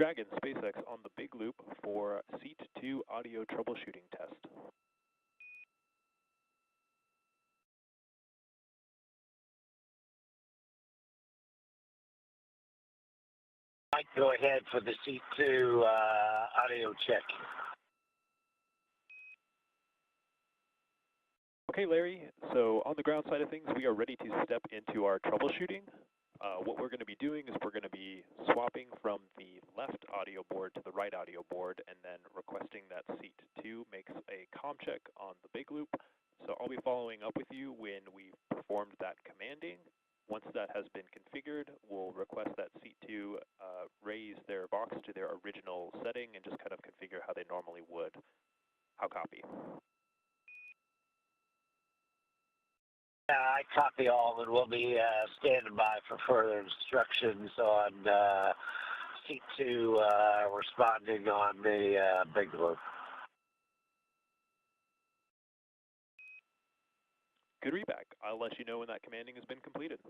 [SPEAKER 2] Dragon, SpaceX on the big loop for Seat 2 audio troubleshooting test.
[SPEAKER 3] Might go ahead for the Seat 2 audio check.
[SPEAKER 2] Okay, Larry, so on the ground side of things, we are ready to step into our troubleshooting. What we're going to be doing is we're going to be swapping from the left audio board to the right audio board and then requesting that Seat 2 makes a comm check on the big loop. So I'll be following up with you when we've performed that commanding. Once that has been configured, we'll request that Seat 2 raise their box to their original setting and just kind of configure how they normally would. How copy?
[SPEAKER 3] I copy all, and we'll be standing by for further instructions on Seat 2 responding on the big loop.
[SPEAKER 2] Good readback. I'll let you know when that commanding has been completed.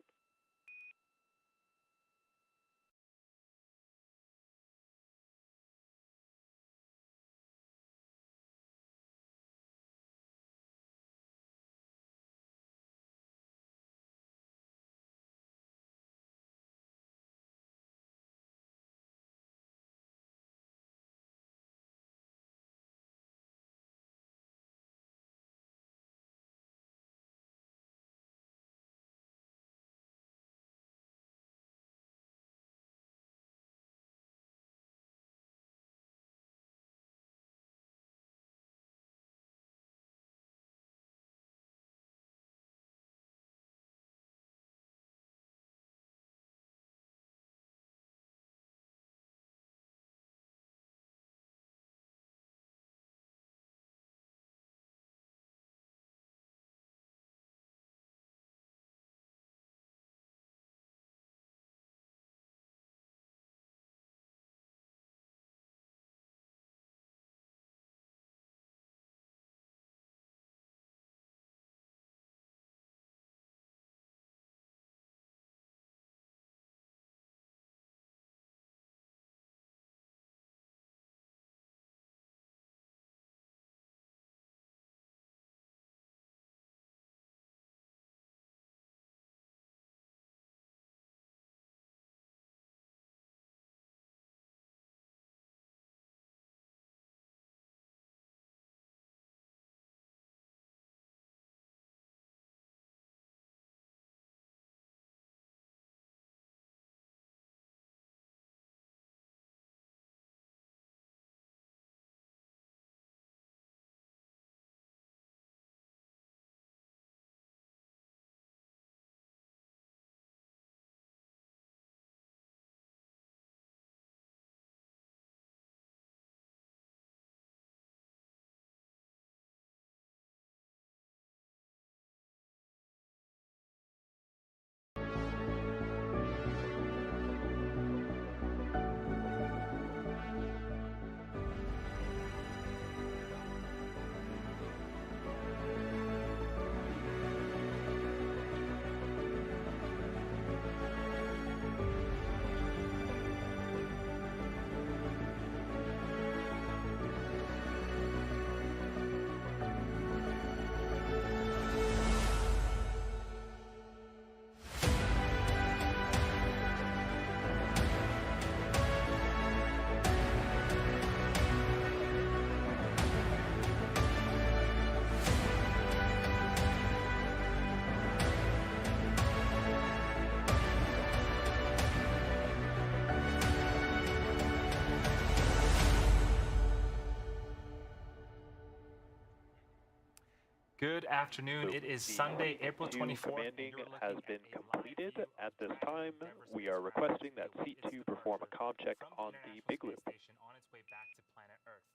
[SPEAKER 6] Good afternoon. It is Sunday, April 24th.
[SPEAKER 2] Commanding has been completed. At this time, we are requesting that Seat 2 perform a comm check on the big loop.
[SPEAKER 6] On its way back to planet Earth.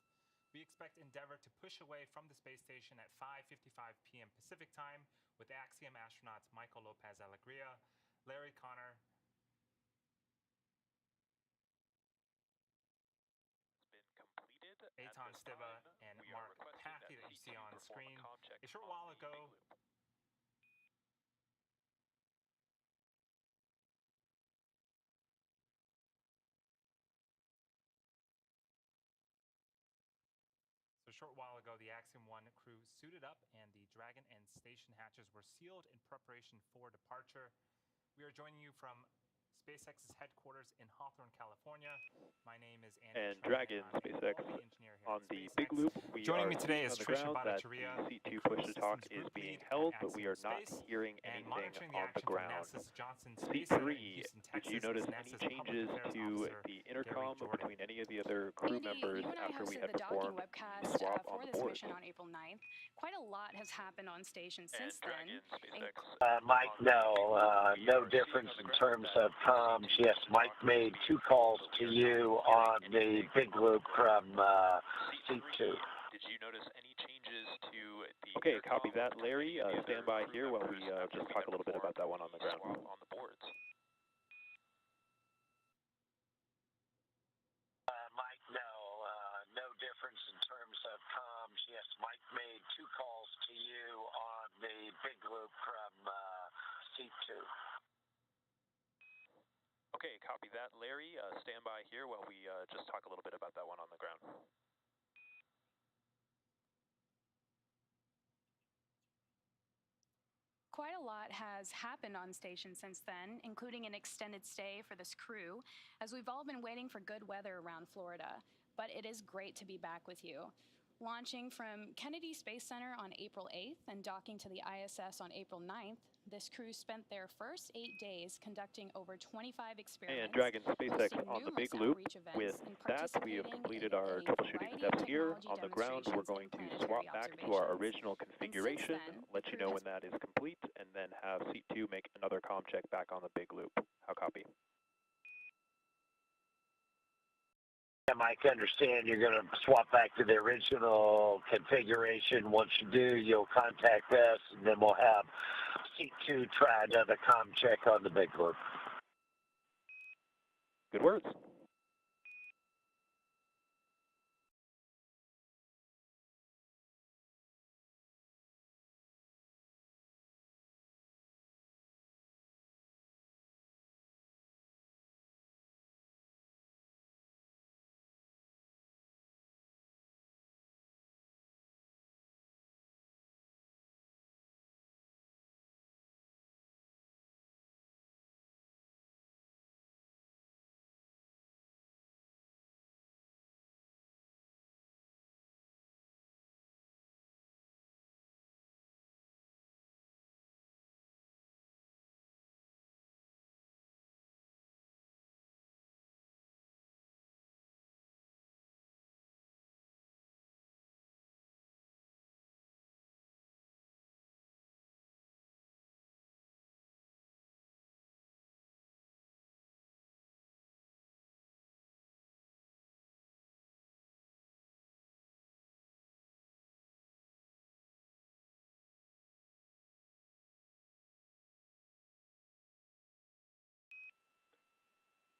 [SPEAKER 6] We expect Endeavour to push away from the space station at 5:55 p.m. Pacific time with Axiom astronauts Michael Lopez Alegria, Larry Connor, Eitan Stiva, and Mark Pathy that you see on screen. A short while ago, short while ago, the Axiom-1 crew suited up and the Dragon and station hatches were sealed in preparation for departure. We are joining you from SpaceX's headquarters in Hawthorne, California. My name is Andy
[SPEAKER 2] And
[SPEAKER 6] Tran,
[SPEAKER 2] Dragon,
[SPEAKER 6] I'm a
[SPEAKER 2] SpaceX,
[SPEAKER 6] quality engineer here
[SPEAKER 2] on
[SPEAKER 6] at
[SPEAKER 2] the
[SPEAKER 6] SpaceX.
[SPEAKER 2] big loop. We
[SPEAKER 6] Joining
[SPEAKER 2] are
[SPEAKER 6] me today
[SPEAKER 2] seeing
[SPEAKER 6] is
[SPEAKER 2] on the
[SPEAKER 6] Trisha
[SPEAKER 2] ground that
[SPEAKER 6] Bhattacharya,
[SPEAKER 2] the
[SPEAKER 6] a
[SPEAKER 2] C2
[SPEAKER 6] crew
[SPEAKER 2] push-to-talk
[SPEAKER 6] systems
[SPEAKER 2] is
[SPEAKER 6] group
[SPEAKER 2] being
[SPEAKER 6] lead at
[SPEAKER 2] held, but we
[SPEAKER 6] Axiom
[SPEAKER 2] are not
[SPEAKER 6] Space,
[SPEAKER 2] hearing
[SPEAKER 6] and
[SPEAKER 2] anything
[SPEAKER 6] monitoring the
[SPEAKER 2] on the
[SPEAKER 6] action from
[SPEAKER 2] ground.
[SPEAKER 6] NASA's Johnson Space Center in
[SPEAKER 2] C3,
[SPEAKER 6] Houston,
[SPEAKER 2] did you
[SPEAKER 6] Texas,
[SPEAKER 2] notice
[SPEAKER 6] is
[SPEAKER 2] any
[SPEAKER 6] NASA's public
[SPEAKER 2] changes
[SPEAKER 6] affairs
[SPEAKER 2] to
[SPEAKER 6] officer,
[SPEAKER 2] the
[SPEAKER 6] Gary
[SPEAKER 2] intercom
[SPEAKER 6] Jordan.
[SPEAKER 2] between any of the other crew
[SPEAKER 7] Andy,
[SPEAKER 2] members
[SPEAKER 7] you and I
[SPEAKER 2] after we
[SPEAKER 7] hosted
[SPEAKER 2] had
[SPEAKER 7] the docking
[SPEAKER 2] performed
[SPEAKER 7] webcast
[SPEAKER 2] swap on
[SPEAKER 7] for
[SPEAKER 2] the
[SPEAKER 7] this
[SPEAKER 2] boards?
[SPEAKER 7] mission on April 9th. Quite a lot has happened on station since then.
[SPEAKER 3] Mike, no difference in terms of comms. Yes, Mike made 2 calls to you on the big loop from C2.
[SPEAKER 2] Did you notice any changes to the Okay, copy that, Larry. Stand by here while we just talk a little bit about that one on the ground. On the boards.
[SPEAKER 3] Mike, no difference in terms of comms. Yes, Mike made 2 calls to you on the big loop from C2.
[SPEAKER 2] Okay, copy that, Larry. Stand by here while we just talk a little bit about that one on the ground.
[SPEAKER 7] Quite a lot has happened on station since then, including an extended stay for this crew, as we've all been waiting for good weather around Florida. But it is great to be back with you. Launching from Kennedy Space Center on April 8th and docking to the ISS on April 9th, this crew spent their first 8 days conducting over 25 experiments.
[SPEAKER 2] And Dragon SpaceX on the big loop. With that, we have completed our troubleshooting steps here. On the ground, we're going to swap back to our original configuration, let you know when that is complete, and then have C2 make another comm check back on the big loop. How copy?
[SPEAKER 3] Mike, understand you're going to swap back to the original configuration. Once you do, you'll contact us, and then we'll have C2 try another comm check on the big loop.
[SPEAKER 2] Good words.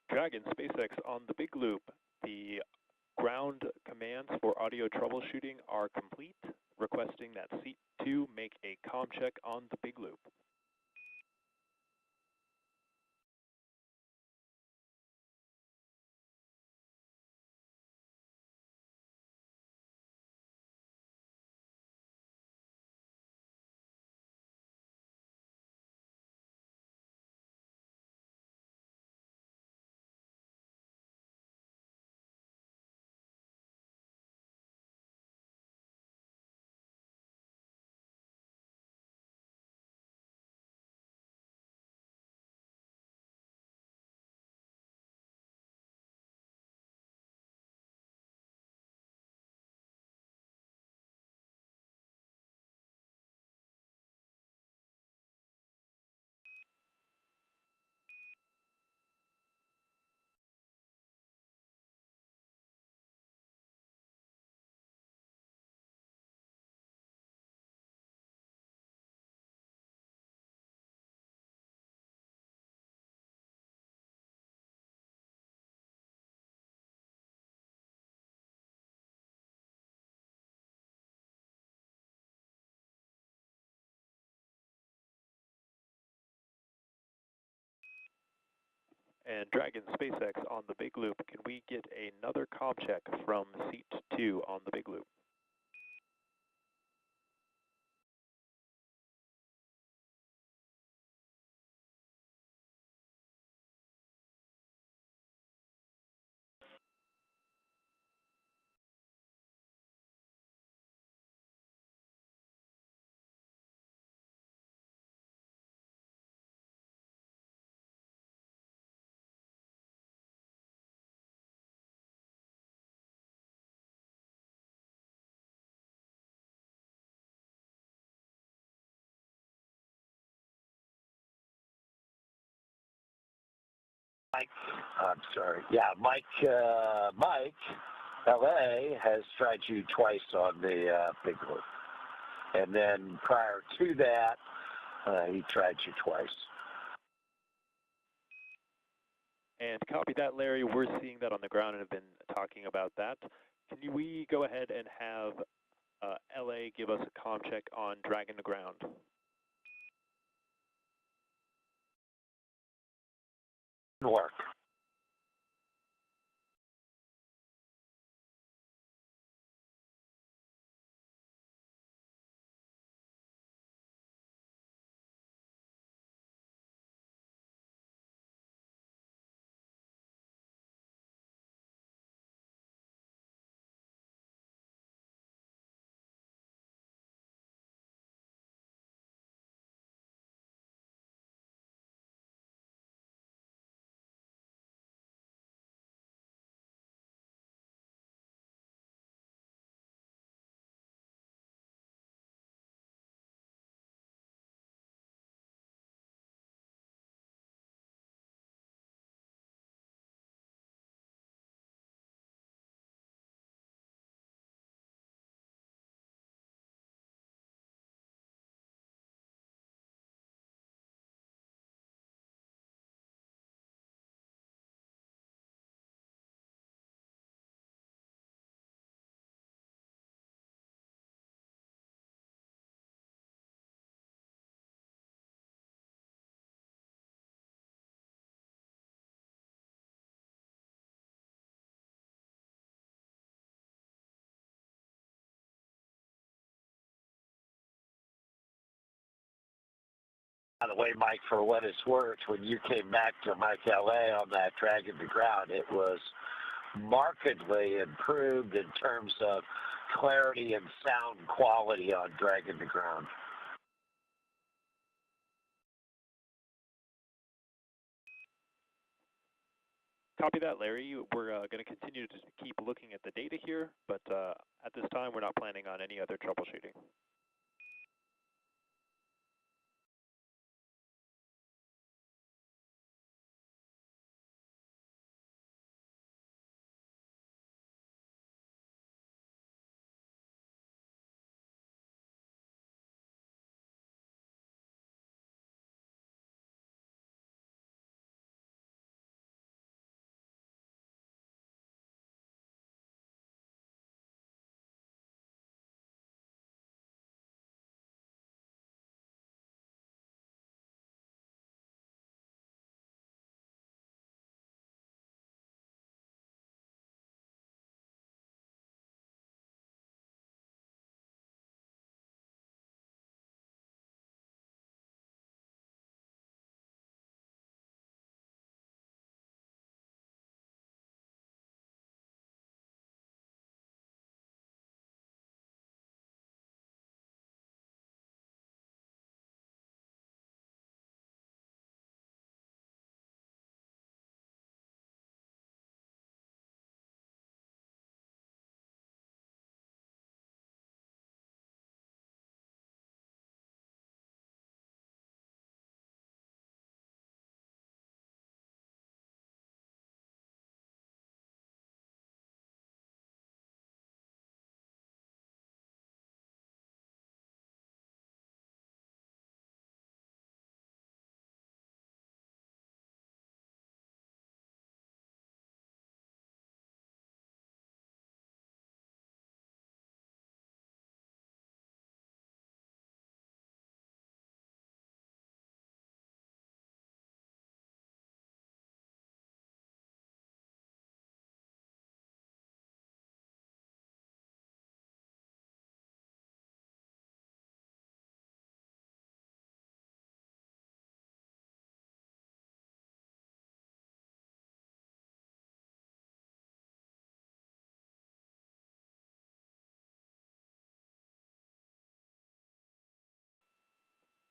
[SPEAKER 2] Dragon SpaceX on the big loop. The ground commands for audio troubleshooting are complete, requesting that C2 make a comm check on the big loop. And Dragon SpaceX on the big loop, can we get another comm check from Seat 2 on the big loop?
[SPEAKER 3] I'm sorry. Yeah, Mike LA has tried you twice on the Big Loop. And then prior to that, he tried you twice.
[SPEAKER 2] And copy that, Larry. We're seeing that on the ground and have been talking about that. Can we go ahead and have LA give us a comm check on Dragon to ground?
[SPEAKER 3] Work. By the way, Mike, for what it's worth, when you came back to Mike LA on that Dragon to ground, it was markedly improved in terms of clarity and sound quality on Dragon to ground.
[SPEAKER 2] Copy that, Larry. We're going to continue to keep looking at the data here, but at this time, we're not planning on any other troubleshooting.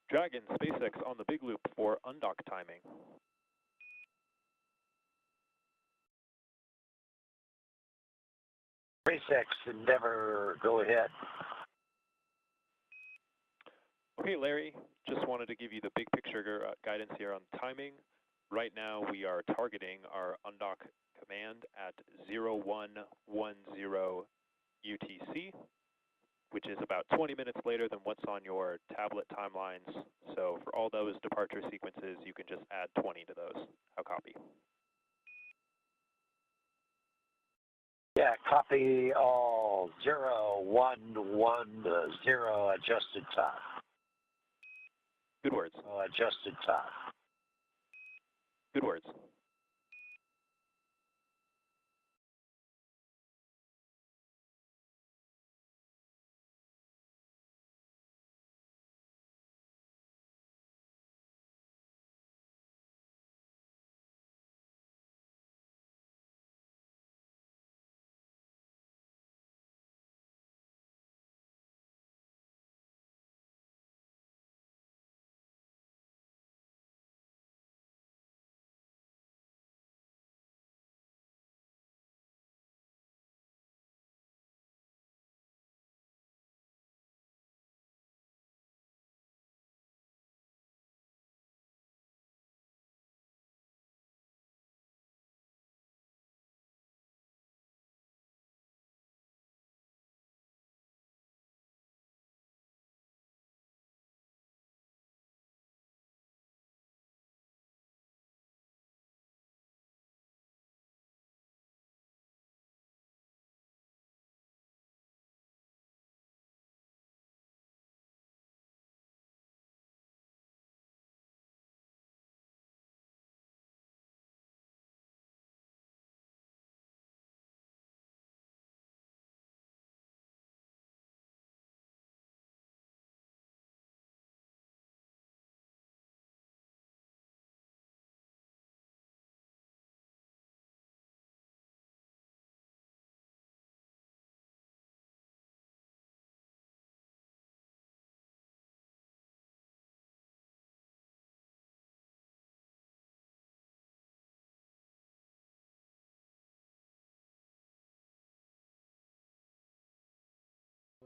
[SPEAKER 2] Dragon, SpaceX on the big loop for undock timing.
[SPEAKER 3] SpaceX Endeavour, go ahead.
[SPEAKER 2] Okay, Larry, just wanted to give you the big picture guidance here on timing. Right now we are targeting our undock command at 0110 UTC, which is about 20 minutes later than what's on your tablet timelines. So for all those departure sequences, you can just add 20 to those. How copy?
[SPEAKER 3] Yeah, copy all 0110 adjusted time.
[SPEAKER 2] Good words.
[SPEAKER 3] Adjusted time.
[SPEAKER 2] Good words.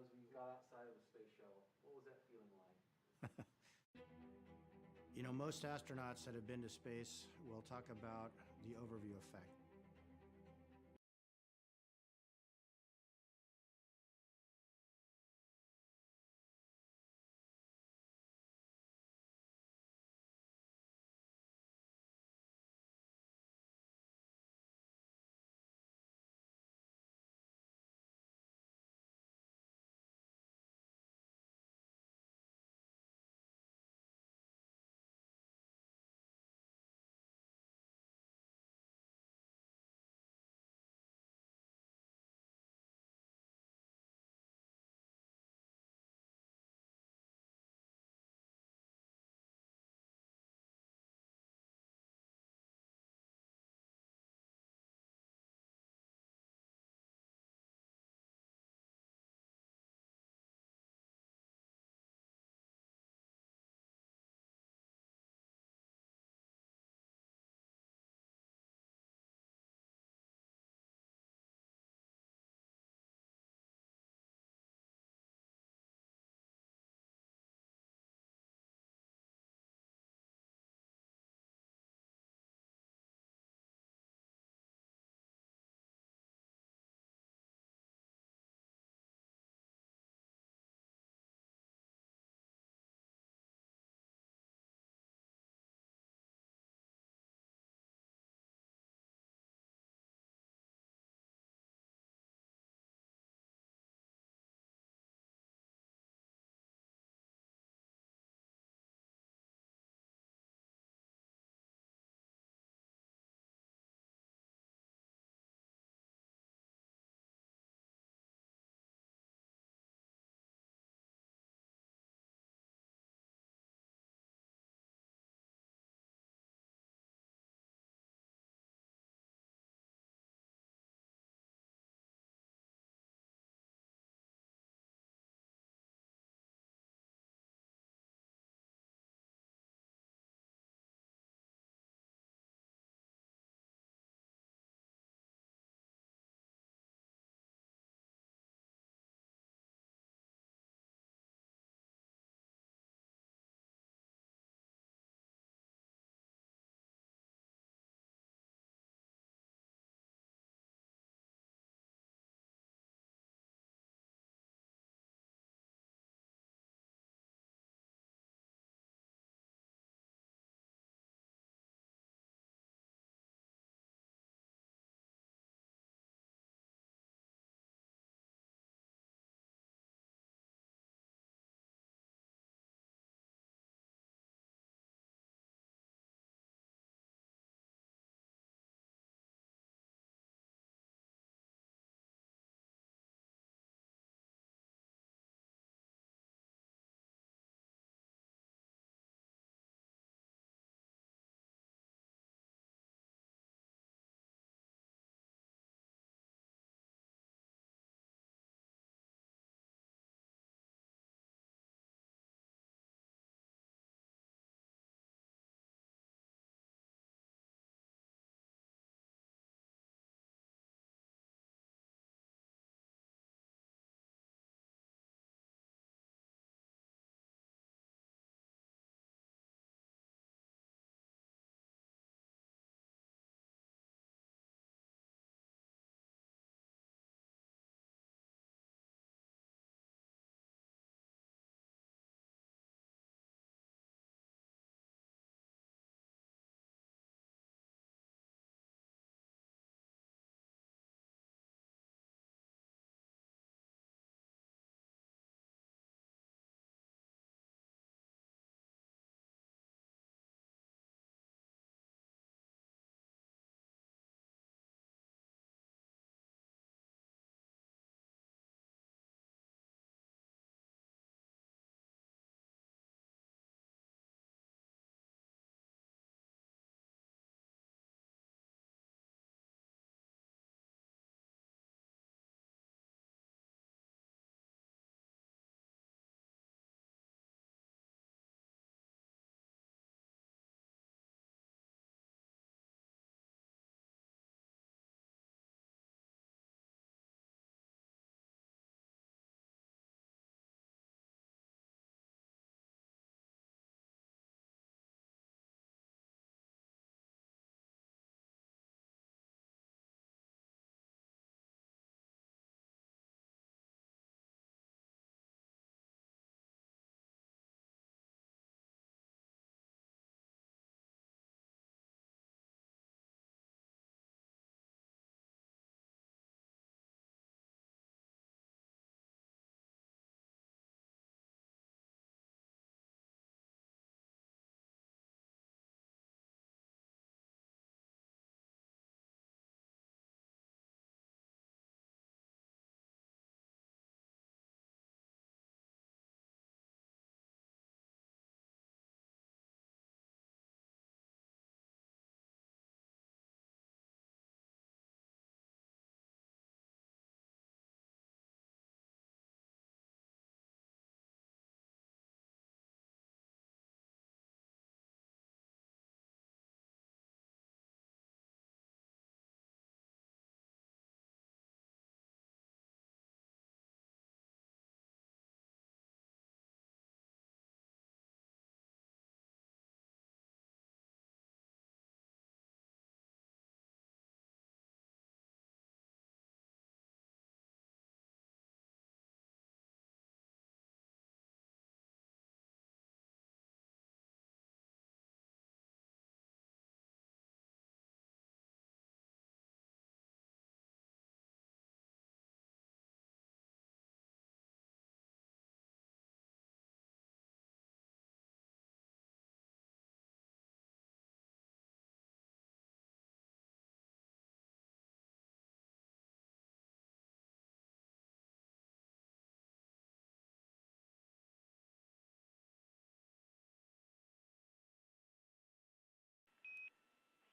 [SPEAKER 8] Was when you got outside of the space shuttle. What was that feeling like?
[SPEAKER 9] You know, most astronauts that have been to space will talk about the overview effect.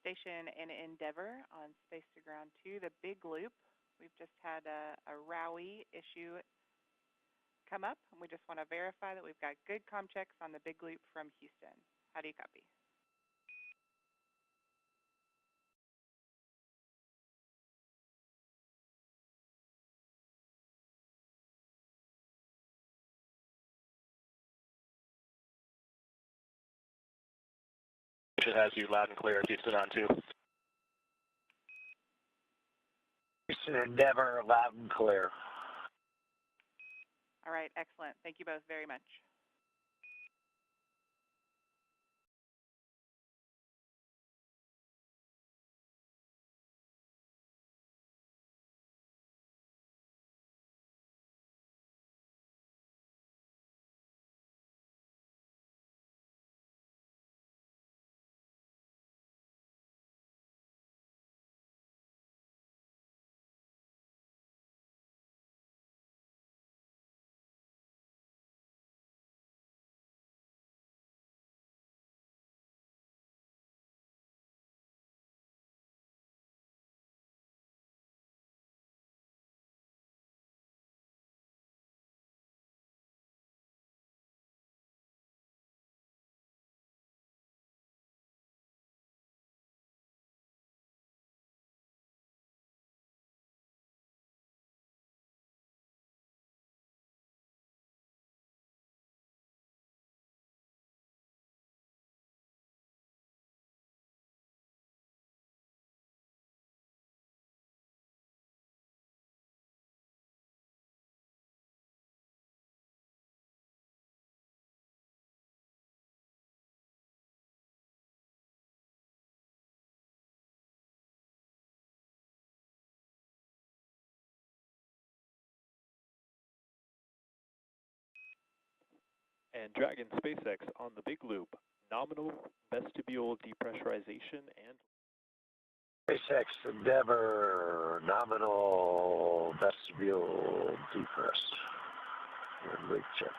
[SPEAKER 10] Station Endeavour on Space to Ground 2, the big loop. We've just had a ROWI issue come up, and we just want to verify that we've got good comm checks on the big loop from Houston. How do you copy?
[SPEAKER 2] It has you loud and clear, Houston on 2.
[SPEAKER 3] Houston Endeavour, loud and clear.
[SPEAKER 10] All right, excellent. Thank you both very much.
[SPEAKER 2] And Dragon SpaceX on the big loop, nominal vestibule depressurization and
[SPEAKER 3] SpaceX Endeavour, nominal vestibule depress. Wait, check.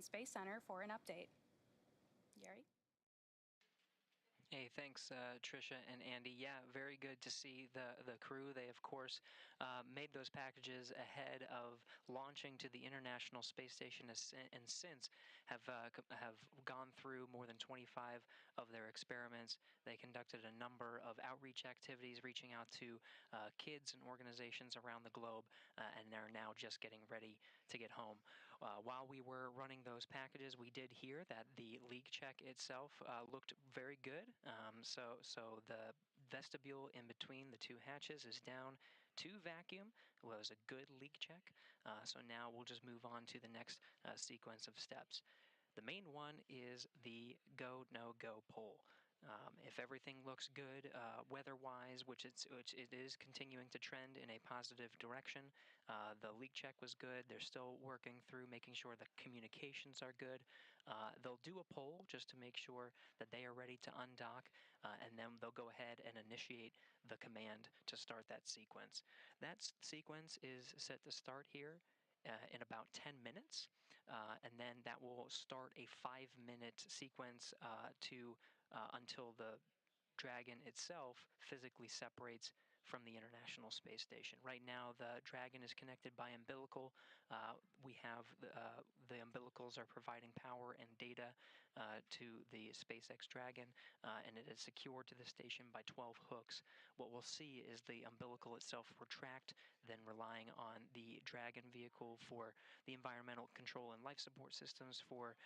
[SPEAKER 7] Space Center for an update. Gary?
[SPEAKER 1] Hey, thanks, Trisha and Andy. Yeah, very good to see the crew. They, of course, made those packages ahead of launching to the International Space Station, and since have gone through more than 25 of their experiments. They conducted a number of outreach activities, reaching out to kids and organizations around the globe, and they're now just getting ready to get home. While we were running those packages, we did hear that the leak check itself looked very good. So the vestibule in between the two hatches is down to vacuum. It was a good leak check. So now we'll just move on to the next sequence of steps. The main one is the go, no go poll. If everything looks good weather-wise, which it is continuing to trend in a positive direction, the leak check was good. They're still working through making sure the communications are good. They'll do a poll just to make sure that they are ready to undock, and then they'll go ahead and initiate the command to start that sequence. That sequence is set to start here in about 10 minutes, and then that will start a 5-minute sequence until the Dragon itself physically separates from the International Space Station. Right now, the Dragon is connected by umbilical. We have the umbilicals are providing power and data to the SpaceX Dragon, and it is secured to the station by 12 hooks. What we'll see is the umbilical itself retract, then relying on the Dragon vehicle for the environmental control and life support systems, for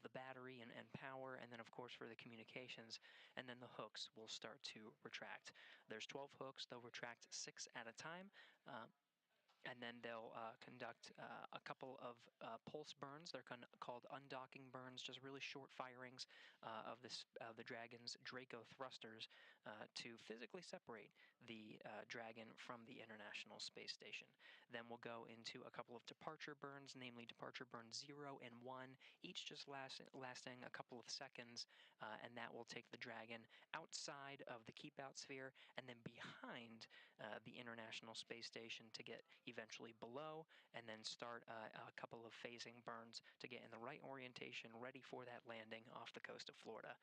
[SPEAKER 1] the battery and power, and then of course for the communications, and then the hooks will start to retract. There's 12 hooks. They'll retract 6 at a time. And then they'll conduct a couple of pulse burns. They're called undocking burns, just really short firings of the Dragon's Draco thrusters to physically separate the Dragon from the International Space Station. Then we'll go into a couple of departure burns, namely departure burn 0 and 1, each just lasting a couple of seconds, and that will take the Dragon outside of the keep-out sphere and then behind the International Space Station to get eventually below, and then start a couple of phasing burns to get in the right orientation, ready for that landing off the coast of Florida.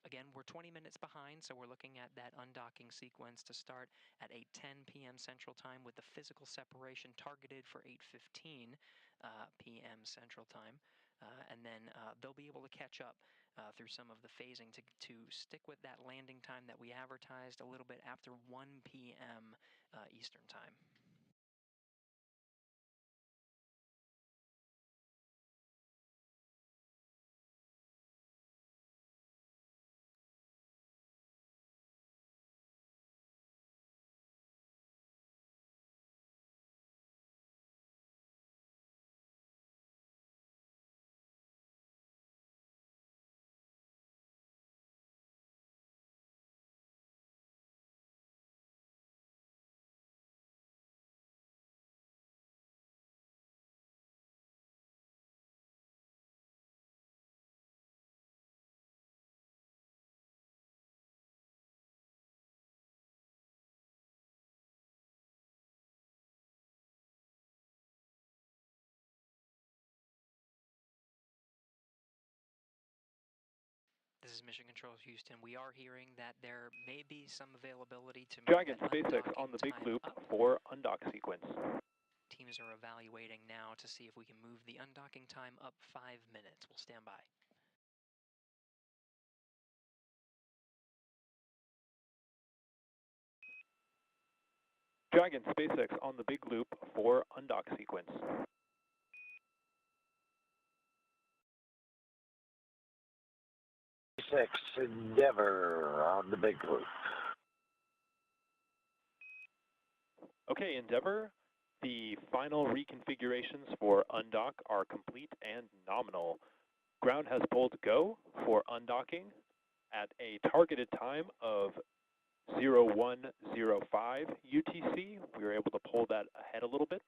[SPEAKER 1] Again, we're 20 minutes behind, so we're looking at that undocking sequence to start at 8:10 p.m. Central Time, with the physical separation targeted for 8:15 p.m. Central Time. And then they'll be able to catch up through some of the phasing to stick with that landing time that we advertised a little bit after 1 p.m. Eastern Time. This is Mission Control Houston. We are hearing that there may be some availability to move
[SPEAKER 2] Dragon
[SPEAKER 1] that
[SPEAKER 2] SpaceX on the big loop
[SPEAKER 1] up.
[SPEAKER 2] for undock sequence.
[SPEAKER 1] Teams are evaluating now to see if we can move the undocking time up 5 minutes. We'll stand by.
[SPEAKER 2] Dragon SpaceX on the big loop for undock sequence.
[SPEAKER 3] SpaceX Endeavour on the big loop.
[SPEAKER 2] Okay, Endeavour, the final reconfigurations for undock are complete and nominal. Ground has pulled go for undocking at a targeted time of 0105 UTC. We were able to pull that ahead a little bit.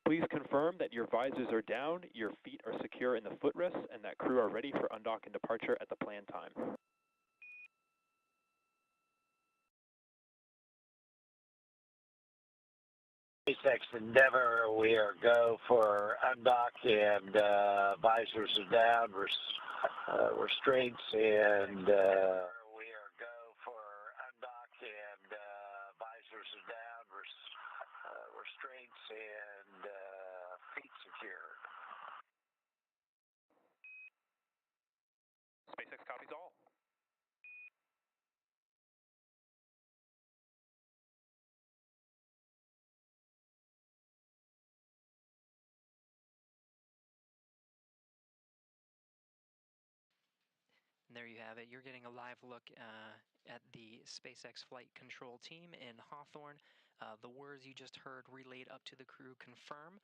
[SPEAKER 2] Please confirm that your visors are down, your feet are secure in the footrests, and that crew are ready for undock and departure at the planned time.
[SPEAKER 3] SpaceX Endeavour, we are go for undock and visors are down, restraints and we are go for undock and visors are down, restraints and feet secured.
[SPEAKER 2] SpaceX copies all.
[SPEAKER 1] And there you have it. You're getting a live look at the SpaceX flight control team in Hawthorne. The words you just heard relayed up to the crew confirm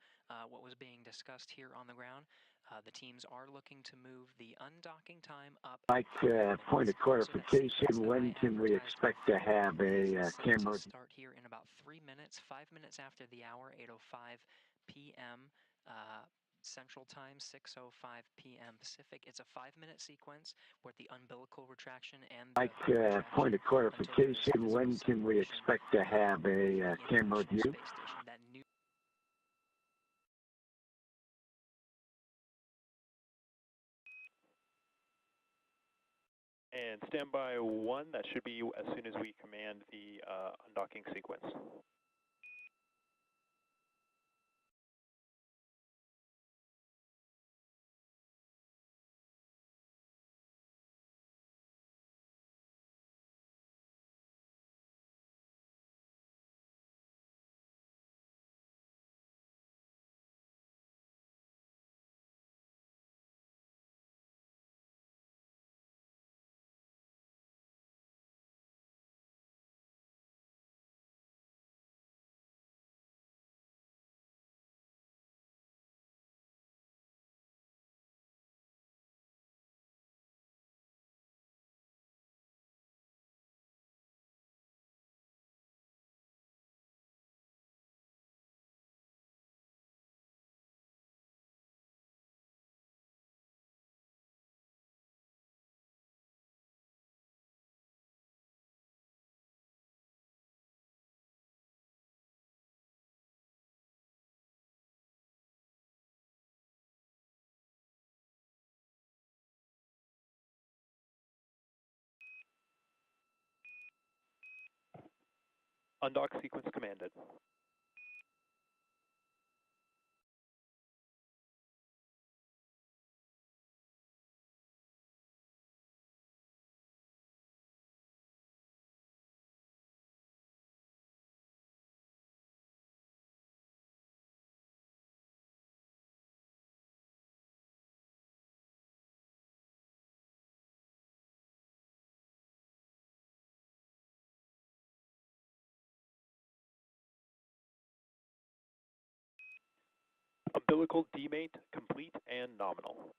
[SPEAKER 1] what was being discussed here on the ground. The teams are looking to move the undocking time up.
[SPEAKER 3] Like point of clarification, when can we expect to have a camera?
[SPEAKER 1] Start here in about 3 minutes, 5 minutes after the hour, 8:05 p.m. Central Time, 6:05 p.m. Pacific. It's a 5-minute sequence where the umbilical retraction and
[SPEAKER 3] like point of clarification, when can we expect to have a camera view?
[SPEAKER 1] Space station, that new
[SPEAKER 2] And standby 1, that should be as soon as we command the undocking sequence. Undock sequence commanded. Umbilical demate complete and nominal.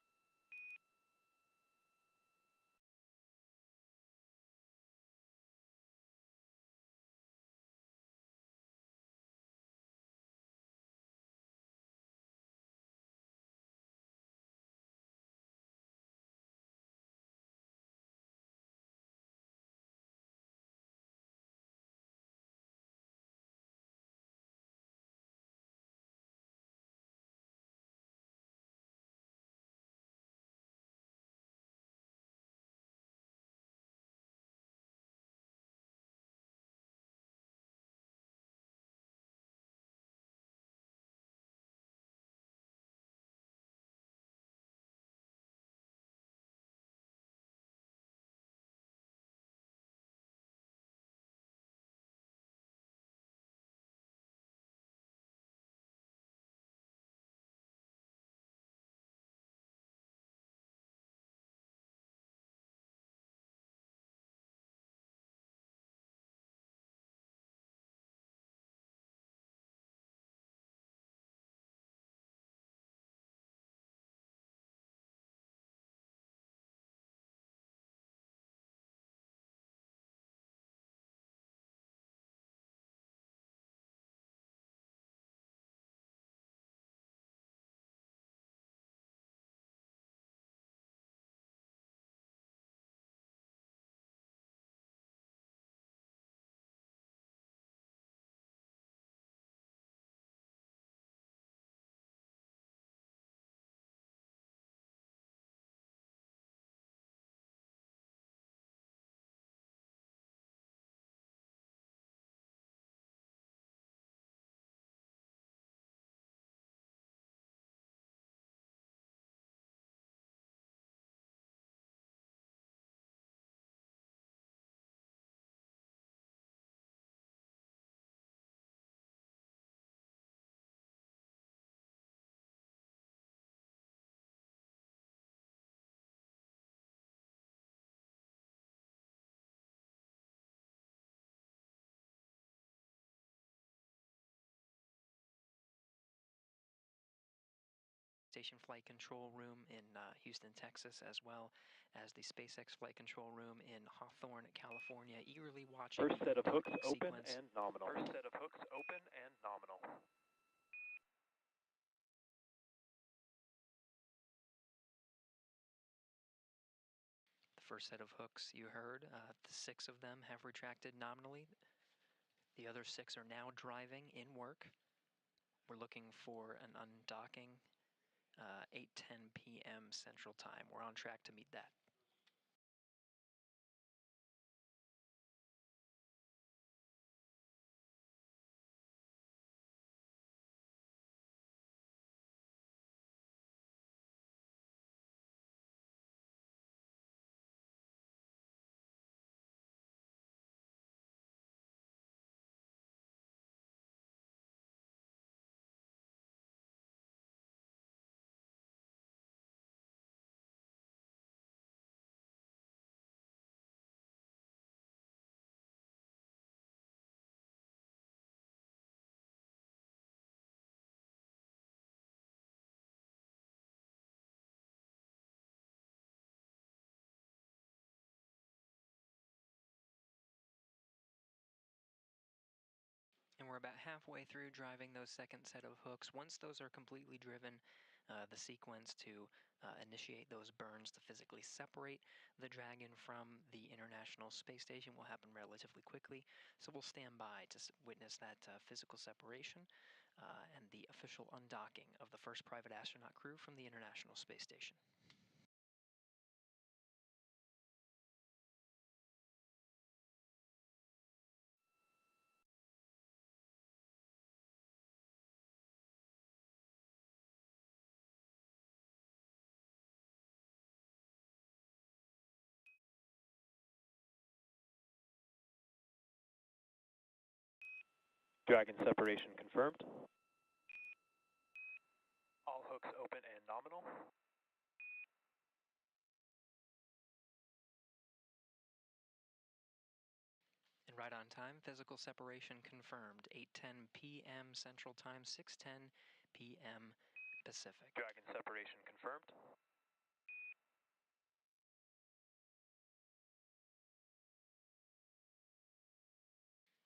[SPEAKER 1] Station Flight Control Room in Houston, Texas, as well as the SpaceX Flight Control Room in Hawthorne, California, eagerly watching
[SPEAKER 2] First set of
[SPEAKER 1] the
[SPEAKER 2] hooks
[SPEAKER 1] docking
[SPEAKER 2] open
[SPEAKER 1] sequence.
[SPEAKER 2] and nominal. First set of hooks open and nominal.
[SPEAKER 1] The first set of hooks you heard, the 6 of them have retracted nominally. The other 6 are now driving in work. We're looking for an undocking 8:10 p.m. Central Time. We're on track to meet that. And we're about halfway through driving those second set of hooks. Once those are completely driven, the sequence to initiate those burns to physically separate the Dragon from the International Space Station will happen relatively quickly. So we'll stand by to witness that physical separation and the official undocking of the first private astronaut crew from the International Space Station.
[SPEAKER 2] Dragon separation confirmed. All hooks open and nominal.
[SPEAKER 1] And right on time, physical separation confirmed. 8:10 p.m. Central Time, 6:10 p.m. Pacific.
[SPEAKER 2] Dragon separation confirmed.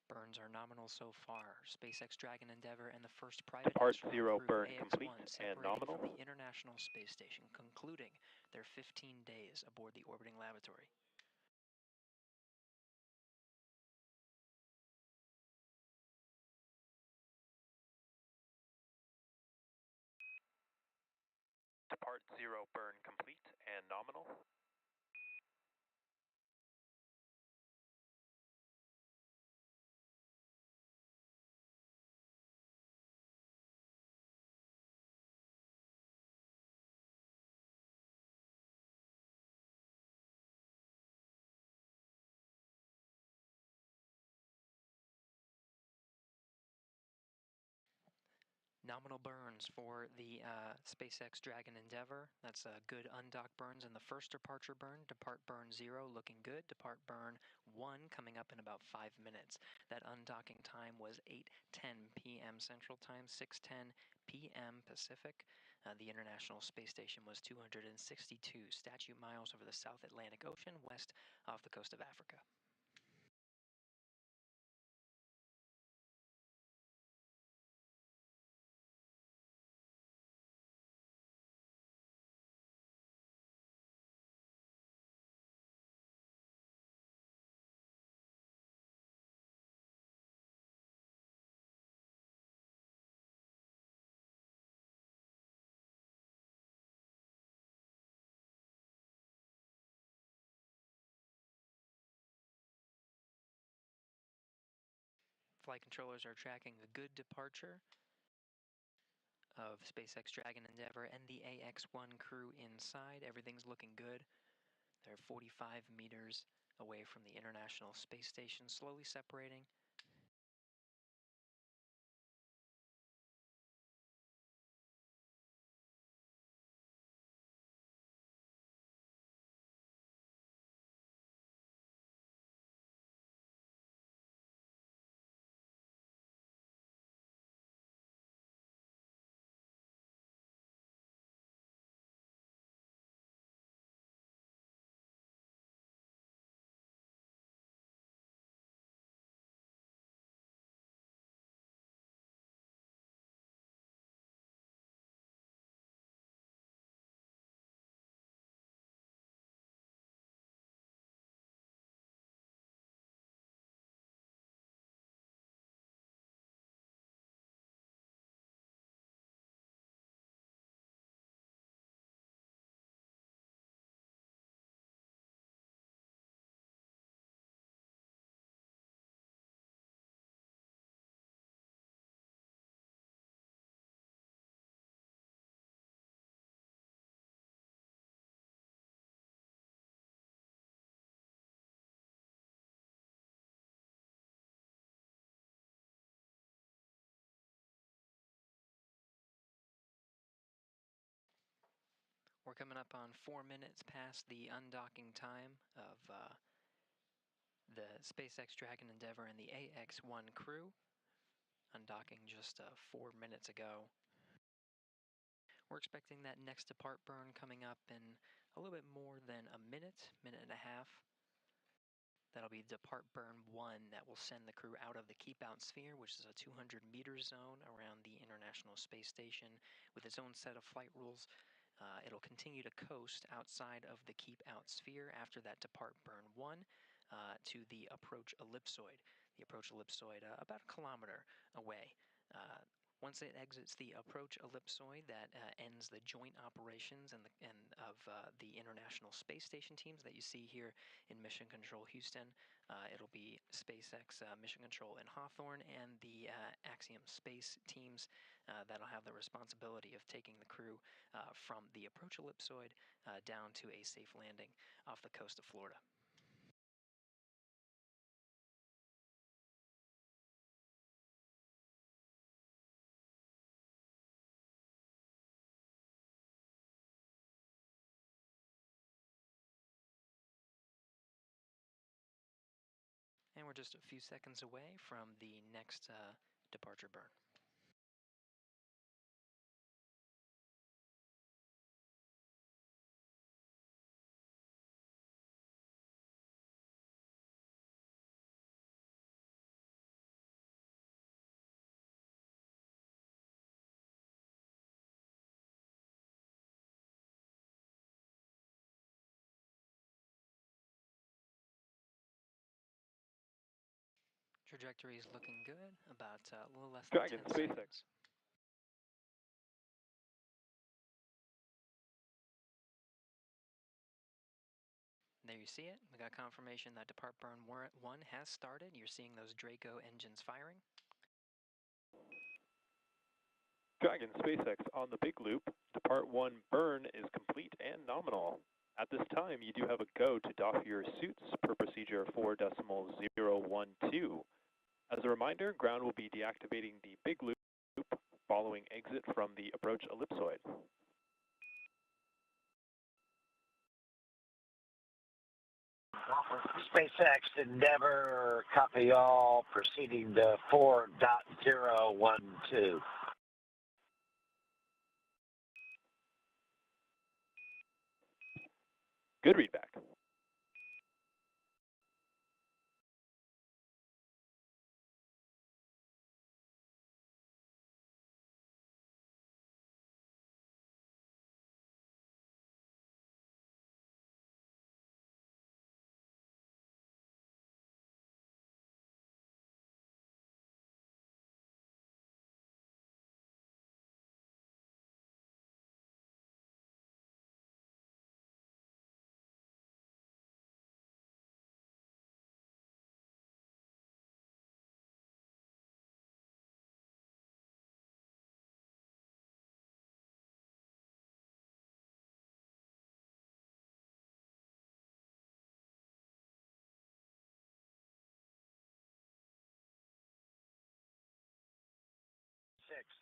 [SPEAKER 1] Burns are nominal so far. SpaceX Dragon Endeavour and the first private
[SPEAKER 2] Depart
[SPEAKER 1] astronaut
[SPEAKER 2] 0
[SPEAKER 1] crew,
[SPEAKER 2] burn
[SPEAKER 1] AX-1,
[SPEAKER 2] complete and
[SPEAKER 1] separating
[SPEAKER 2] nominal.
[SPEAKER 1] from the International Space Station, concluding their 15 days aboard the orbiting laboratory.
[SPEAKER 2] Depart 0 burn complete and nominal.
[SPEAKER 1] Nominal burns for the SpaceX Dragon Endeavour. That's good undock burns in the first departure burn. Depart burn 0 looking good. Depart burn 1 coming up in about 5 minutes. That undocking time was 8:10 p.m. Central Time, 6:10 p.m. Pacific. The International Space Station was 262 statute miles over the South Atlantic Ocean, west off the coast of Africa. Flight controllers are tracking a good departure of SpaceX Dragon Endeavour and the AX-1 crew inside. Everything's looking good. They're 45 meters away from the International Space Station, slowly separating. we're coming up on 4 minutes past the undocking time of the SpaceX Dragon Endeavour and the Ax-1 crew. Undocking just 4 minutes ago. We're expecting that next depart burn coming up in a little bit more than a minute and a half. That'll be depart burn 1 that will send the crew out of the keep out sphere, which is a 200-meter zone around the International Space Station with its own set of flight rules. It'll continue to coast outside of the keep out sphere after that depart burn 1 to the approach ellipsoid. The approach ellipsoid about a kilometer away. Once it exits the approach ellipsoid, that ends the joint operations of the International Space Station teams that you see here in Mission Control Houston. It'll be SpaceX Mission Control in Hawthorne and the Axiom Space teams that'll have the responsibility of taking the crew from the approach ellipsoid down to a safe landing off the coast of Florida. And we're just a few seconds away from the next departure burn. Trajectory is looking good, about a little less than
[SPEAKER 2] Dragon,
[SPEAKER 1] 10
[SPEAKER 2] SpaceX.
[SPEAKER 1] seconds. There you see it. We got confirmation that depart burn 1 has started. You're seeing those Draco engines firing.
[SPEAKER 2] Dragon, SpaceX on the big loop. Depart 1 burn is complete and nominal. At this time, you do have a go to doff your suits per procedure 4.012. As a reminder, ground will be deactivating the big loop following exit from the approach ellipsoid.
[SPEAKER 3] SpaceX Endeavour, copy all, proceeding to 4.012.
[SPEAKER 2] Good readback.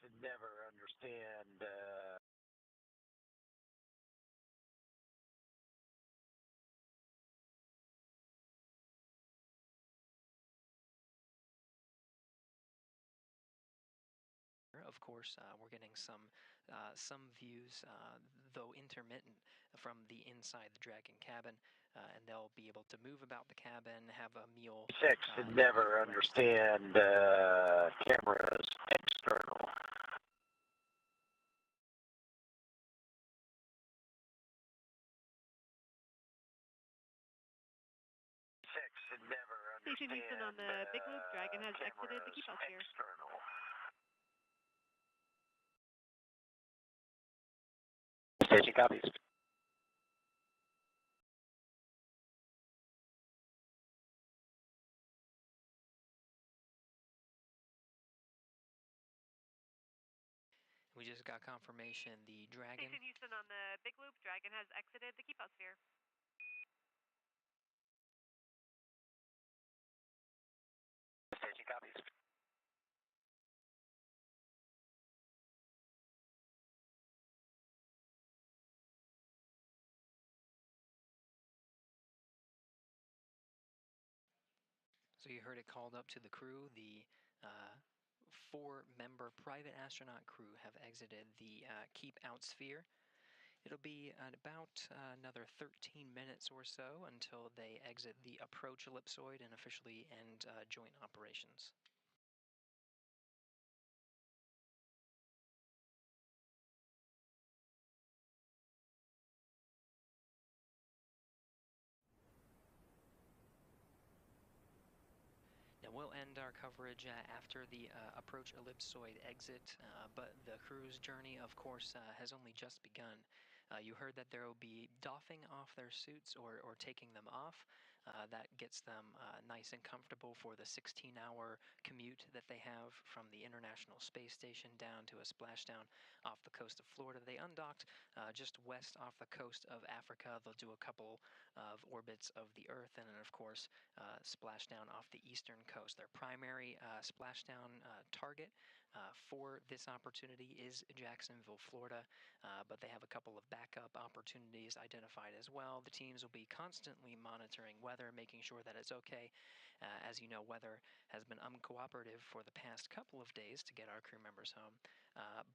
[SPEAKER 3] Endeavour, understand.
[SPEAKER 1] Of course, we're getting some views, though intermittent, from the inside the Dragon cabin, and they'll be able to move about the cabin, have a meal.
[SPEAKER 3] SpaceX Endeavour, understand. Cameras external. Endeavour,
[SPEAKER 4] Station Houston on the big loop. Dragon has exited the keep out sphere.
[SPEAKER 5] Station copies.
[SPEAKER 1] We just got confirmation the Dragon.
[SPEAKER 4] Station Houston on the big loop. Dragon has exited the keep out sphere.
[SPEAKER 5] Station copies.
[SPEAKER 1] So you heard it called up to the crew. The 4-member private astronaut crew have exited the Keep Out sphere. It'll be about another 13 minutes or so until they exit the approach ellipsoid and officially end joint operations. Now we'll end our coverage after the approach ellipsoid exit, but the crew's journey, of course, has only just begun. You heard that there will be doffing off their suits or taking them off. That gets them nice and comfortable for the 16-hour commute that they have from the International Space Station down to a splashdown off the coast of Florida. They undocked just west off the coast of Africa. They'll do a couple of orbits of the Earth and then, of course, splashdown off the eastern coast. Their primary splashdown target for this opportunity is Jacksonville, Florida, but they have a couple of backup opportunities identified as well. The teams will be constantly monitoring weather, making sure that it's okay. As you know, weather has been uncooperative for the past couple of days to get our crew members home,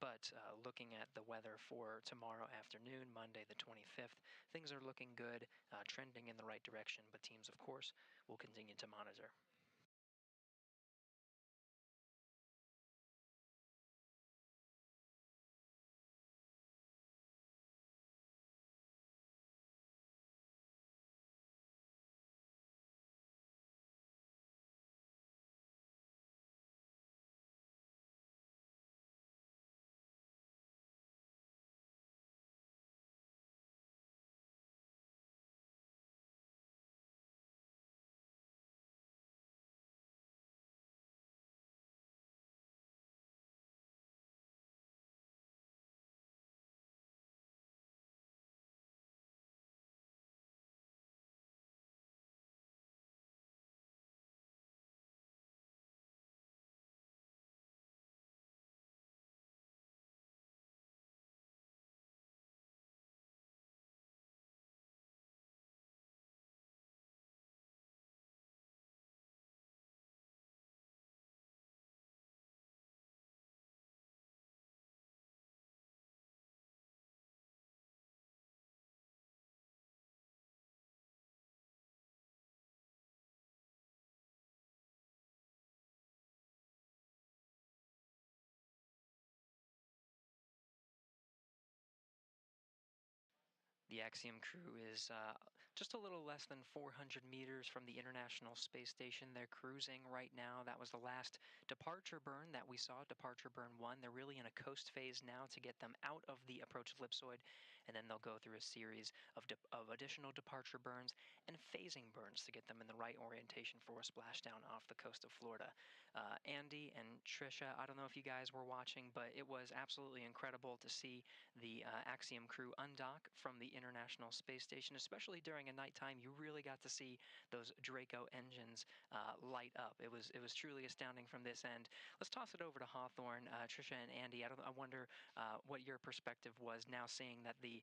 [SPEAKER 1] but looking at the weather for tomorrow afternoon, Monday the 25th, things are looking good, trending in the right direction, but teams, of course, will continue to monitor. The Axiom crew is just a little less than 400 meters from the International Space Station. They're cruising right now. That was the last departure burn that we saw, departure burn 1. They're really in a coast phase now to get them out of the approach ellipsoid, and then they'll go through a series of additional departure burns and phasing burns to get them in the right orientation for a splashdown off the coast of Florida. Andy and Trisha, I don't know if you guys were watching, but it was absolutely incredible to see the Axiom crew undock from the International Space Station, especially during a nighttime. You really got to see those Draco engines light up. It was truly astounding from this end. Let's toss it over to Hawthorne, Trisha, and Andy. I wonder what your perspective was now seeing that the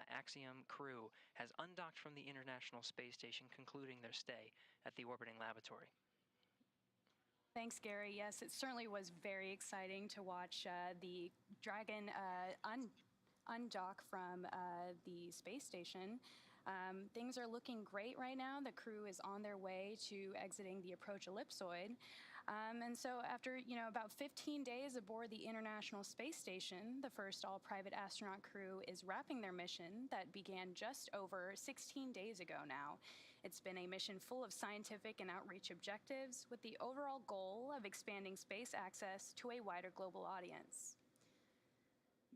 [SPEAKER 1] Axiom crew has undocked from the International Space Station, concluding their stay at the orbiting laboratory.
[SPEAKER 7] Thanks, Gary. Yes, it certainly was very exciting to watch the Dragon undock from the space station. Things are looking great right now. The crew is on their way to exiting the approach ellipsoid. And so after, about 15 days aboard the International Space Station, the first all-private astronaut crew is wrapping their mission that began just over 16 days ago now. It's been a mission full of scientific and outreach objectives with the overall goal of expanding space access to a wider global audience.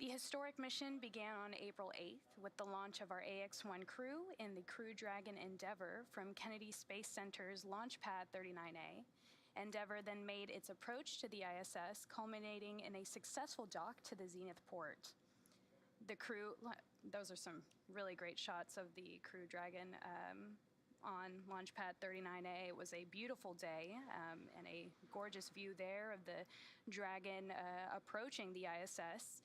[SPEAKER 7] The historic mission began on April 8th with the launch of our AX-1 crew in the Crew Dragon Endeavour from Kennedy Space Center's Launch Pad 39A. Endeavour then made its approach to the ISS, culminating in a successful dock to the Zenith port. The crew, those are some really great shots of the Crew Dragon on Launch Pad 39A. It was a beautiful day and a gorgeous view there of the Dragon approaching the ISS.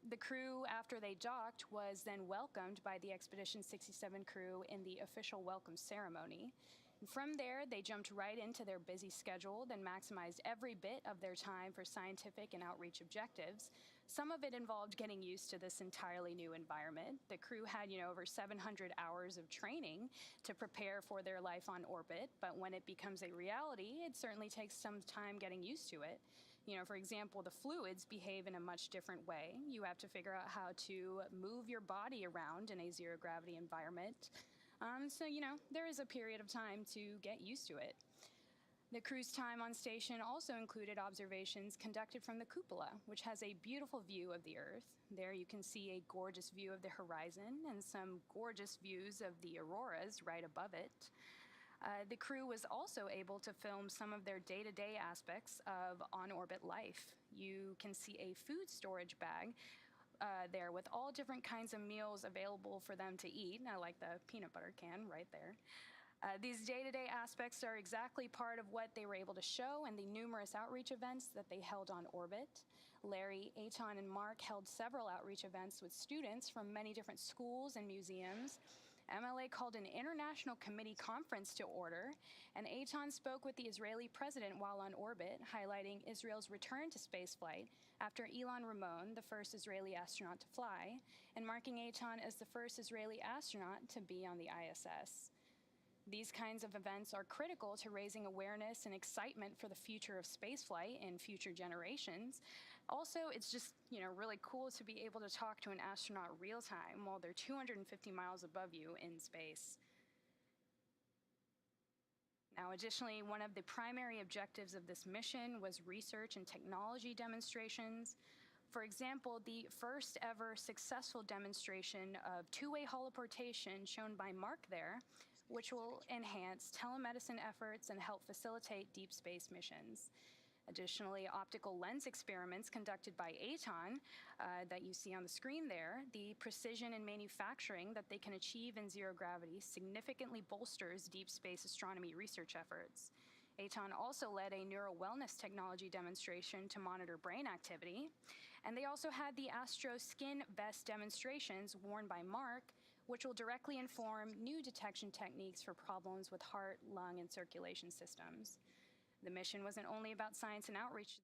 [SPEAKER 7] The crew, after they docked, was then welcomed by the Expedition 67 crew in the official welcome ceremony. From there, they jumped right into their busy schedule, then maximized every bit of their time for scientific and outreach objectives. Some of it involved getting used to this entirely new environment. The crew had, over 700 hours of training to prepare for their life on orbit, but when it becomes a reality, it certainly takes some time getting used to it. For example, the fluids behave in a much different way. You have to figure out how to move your body around in a zero gravity environment. So, there is a period of time to get used to it. The crew's time on station also included observations conducted from the cupola, which has a beautiful view of the Earth. There you can see a gorgeous view of the horizon and some gorgeous views of the auroras right above it. The crew was also able to film some of their day-to-day aspects of on-orbit life. You can see a food storage bag there with all different kinds of meals available for them to eat. I like the peanut butter can right there. These day-to-day aspects are exactly part of what they were able to show in the numerous outreach events that they held on orbit. Larry, Eitan, and Mark held several outreach events with students from many different schools and museums. MLA called an international committee conference to order, and Eitan spoke with the Israeli president while on orbit, highlighting Israel's return to spaceflight after Ilan Ramon, the first Israeli astronaut to fly, and marking Eitan as the first Israeli astronaut to be on the ISS. These kinds of events are critical to raising awareness and excitement for the future of spaceflight in future generations. Also, it's just, really cool to be able to talk to an astronaut real time while they're 250 miles above you in space. Now, additionally, one of the primary objectives of this mission was research and technology demonstrations. For example, the first ever successful demonstration of two-way holoportation shown by Mark there, which will enhance telemedicine efforts and help facilitate deep space missions. Additionally, optical lens experiments conducted by Eitan that you see on the screen there, the precision in manufacturing that they can achieve in zero gravity significantly bolsters deep space astronomy research efforts. Eitan also led a neural wellness technology demonstration to monitor brain activity, and they also had the Astro Skin Vest demonstrations worn by Mark, which will directly inform new detection techniques for problems with heart, lung, and circulation systems. The mission wasn't only about science and outreach.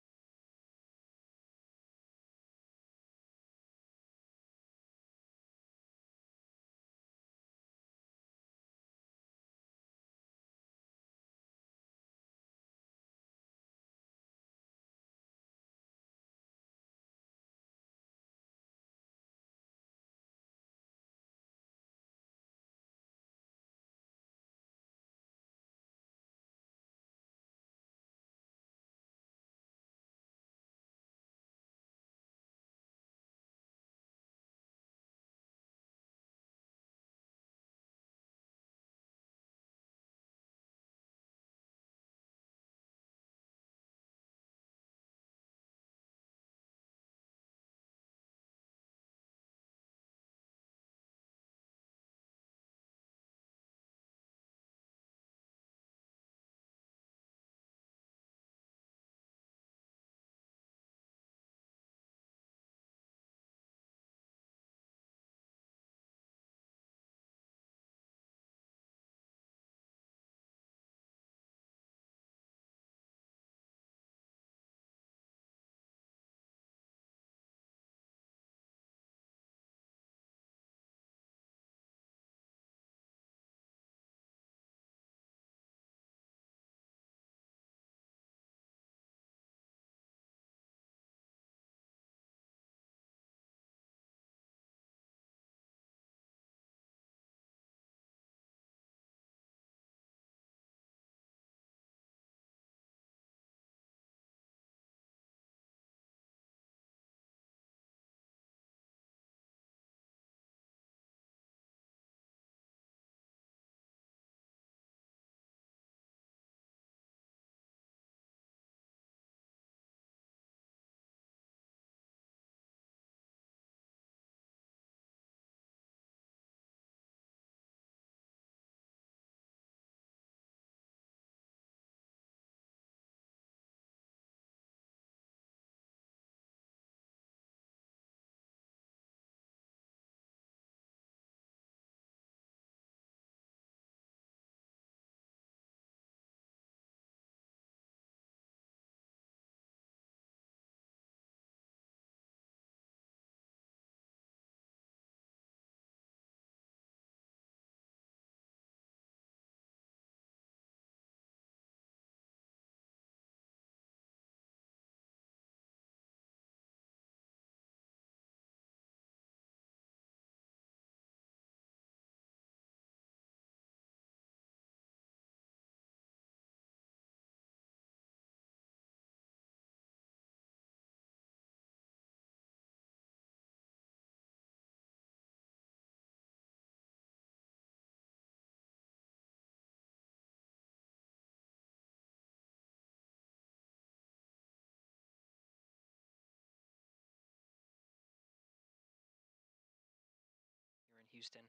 [SPEAKER 1] Houston,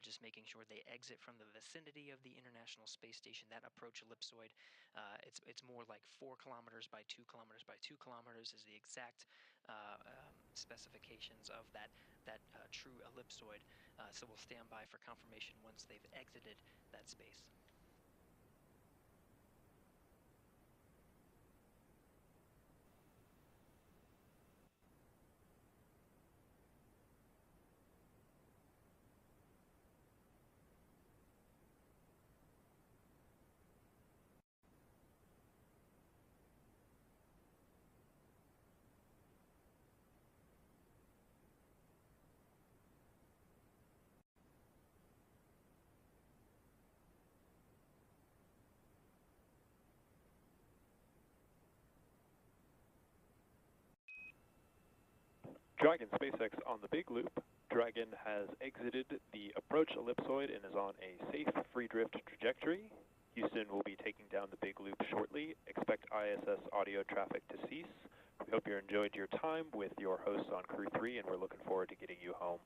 [SPEAKER 1] just making sure they exit from the vicinity of the International Space Station. That approach ellipsoid, it's more like 4 kilometers by 2 kilometers by 2 kilometers is the exact specifications of that true ellipsoid. So we'll stand by for confirmation once they've exited that space.
[SPEAKER 2] Dragon SpaceX on the big loop. Dragon has exited the approach ellipsoid and is on a safe free drift trajectory. Houston will be taking down the big loop shortly. Expect ISS audio traffic to cease. We hope you enjoyed your time with your hosts on Crew 3, and we're looking forward to getting you home.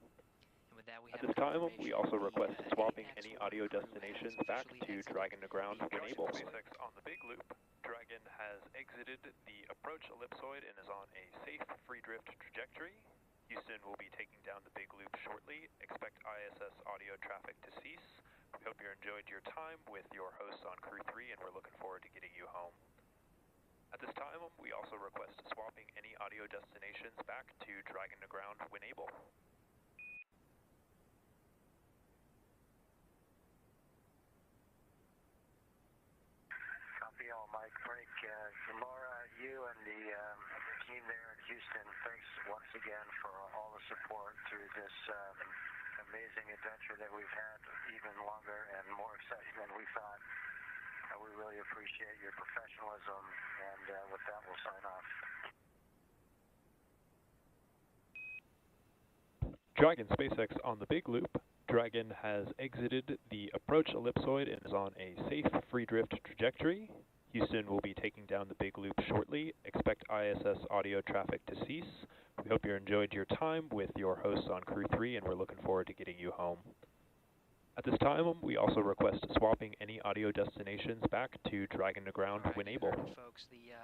[SPEAKER 2] At this time, we also request swapping any audio destinations back to Dragon to ground when able. SpaceX on the big loop. Dragon has exited the approach ellipsoid and is on a safe free drift trajectory. Houston will be taking down the big loop shortly. Expect ISS audio traffic to cease. We hope you enjoyed your time with your hosts on Crew 3, and we're looking forward to getting you home. At this time, we also request swapping any audio destinations back to Dragon to ground when able.
[SPEAKER 3] Copy all, Mike. Break. Laura, you and the team there in Houston, thanks once again for all the support through this amazing adventure that we've had, even longer and more exciting than we thought. We really appreciate your professionalism, and with that, we'll sign off.
[SPEAKER 2] Dragon SpaceX on the big loop. Dragon has exited the approach ellipsoid and is on a safe free drift trajectory. Houston will be taking down the big loop shortly. Expect ISS audio traffic to cease. We hope you enjoyed your time with your hosts on Crew 3, and we're looking forward to getting you home. At this time, we also request swapping any audio destinations back to Dragon to ground when able.
[SPEAKER 1] Folks, the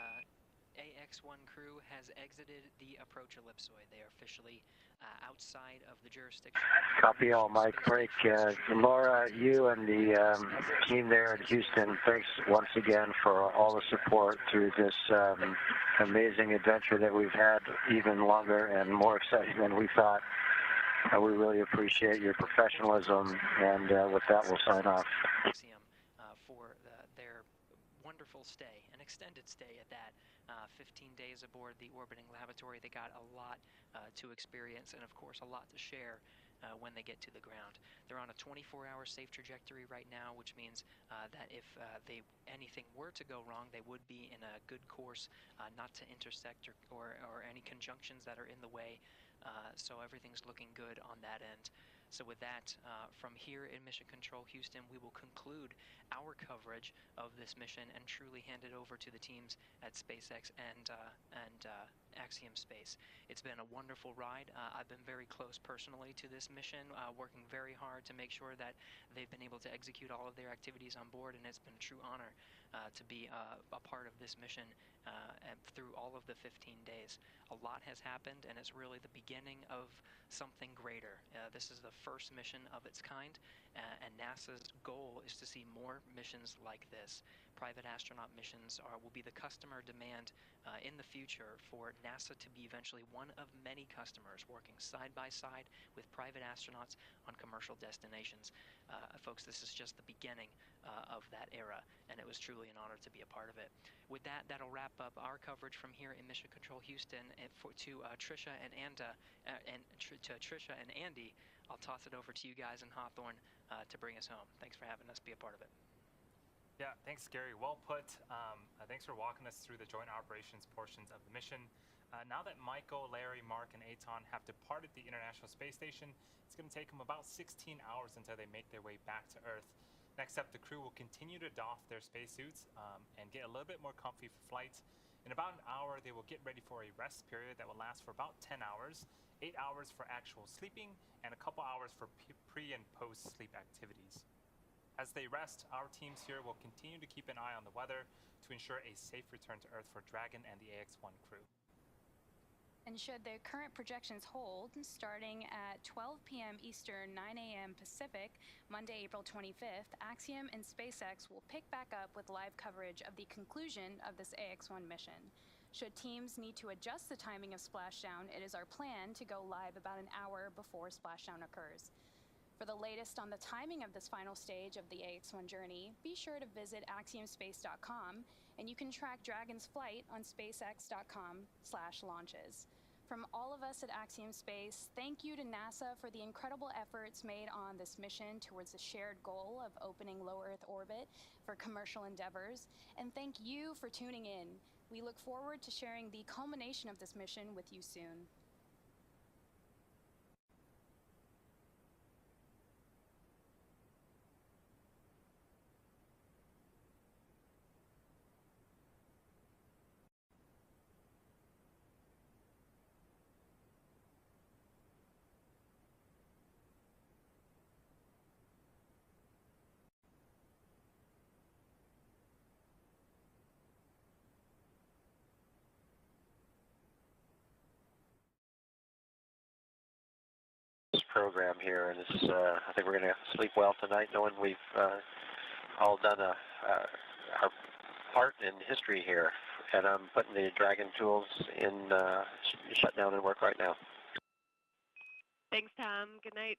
[SPEAKER 1] AX-1 crew has exited the approach ellipsoid. They are officially outside of the jurisdiction.
[SPEAKER 3] Copy all, Mike. Break. Laura, you and the team there in Houston, thanks once again for all the support through this amazing adventure that we've had, even longer and more exciting than we thought. We really appreciate your professionalism, and with that, we'll sign off.
[SPEAKER 1] Axiom for their wonderful stay, an extended stay at that. 15 days aboard the orbiting laboratory. They got a lot to experience, and of course a lot to share when they get to the ground. They're on a 24-hour safe trajectory right now, which means that if anything were to go wrong, they would be in a good course not to intersect or any conjunctions that are in the way. So everything's looking good on that end. So with that, from here in Mission Control Houston, we will conclude our coverage of this mission and truly hand it over to the teams at SpaceX and Axiom Space. It's been a wonderful ride. I've been very close personally to this mission, working very hard to make sure that they've been able to execute all of their activities on board, and it's been a true honor to be a part of this mission and through all of the 15 days. A lot has happened, and it's really the beginning of something greater. This is the first mission of its kind, and NASA's goal is to see more missions like this. Private astronaut missions will be the customer demand in the future for NASA to be eventually one of many customers working side by side with private astronauts on commercial destinations. Folks, this is just the beginning of that era, and it was truly an honor to be a part of it. With that, that'll wrap up our coverage from here in Mission Control Houston. And to Trisha and Trisha and Andy, I'll toss it over to you guys in Hawthorne to bring us home. Thanks for having us be a part of it.
[SPEAKER 6] Yeah, thanks, Gary. Well put. Thanks for walking us through the joint operations portions of the mission. Now that Michael, Larry, Mark, and Eitan have departed the International Space Station, it's going to take them about 16 hours until they make their way back to Earth. Next up, the crew will continue to doff their spacesuits and get a little bit more comfy for flight. In about an hour, they will get ready for a rest period that will last for about 10 hours. 8 hours for actual sleeping, and a couple hours for pre- and post-sleep activities. As they rest, our teams here will continue to keep an eye on the weather to ensure a safe return to Earth for Dragon and the AX-1 crew.
[SPEAKER 7] And should the current projections hold, starting at 12 p.m. Eastern, 9 a.m. Pacific, Monday, April 25th, Axiom and SpaceX will pick back up with live coverage of the conclusion of this AX-1 mission. Should teams need to adjust the timing of Splashdown, it is our plan to go live about an hour before Splashdown occurs. For the latest on the timing of this final stage of the AX-1 journey, be sure to visit axiomspace.com, and you can track Dragon's flight on spacex.com/launches. From all of us at Axiom Space, thank you to NASA for the incredible efforts made on this mission towards the shared goal of opening low Earth orbit for commercial endeavors, and thank you for tuning in. We look forward to sharing the culmination of this mission with you soon.
[SPEAKER 5] Program here, and this is, I think we're going to sleep well tonight, knowing we've all done our part in history here, and I'm putting the Dragon tools in shutdown and work right now.
[SPEAKER 4] Thanks, Tom. Good night.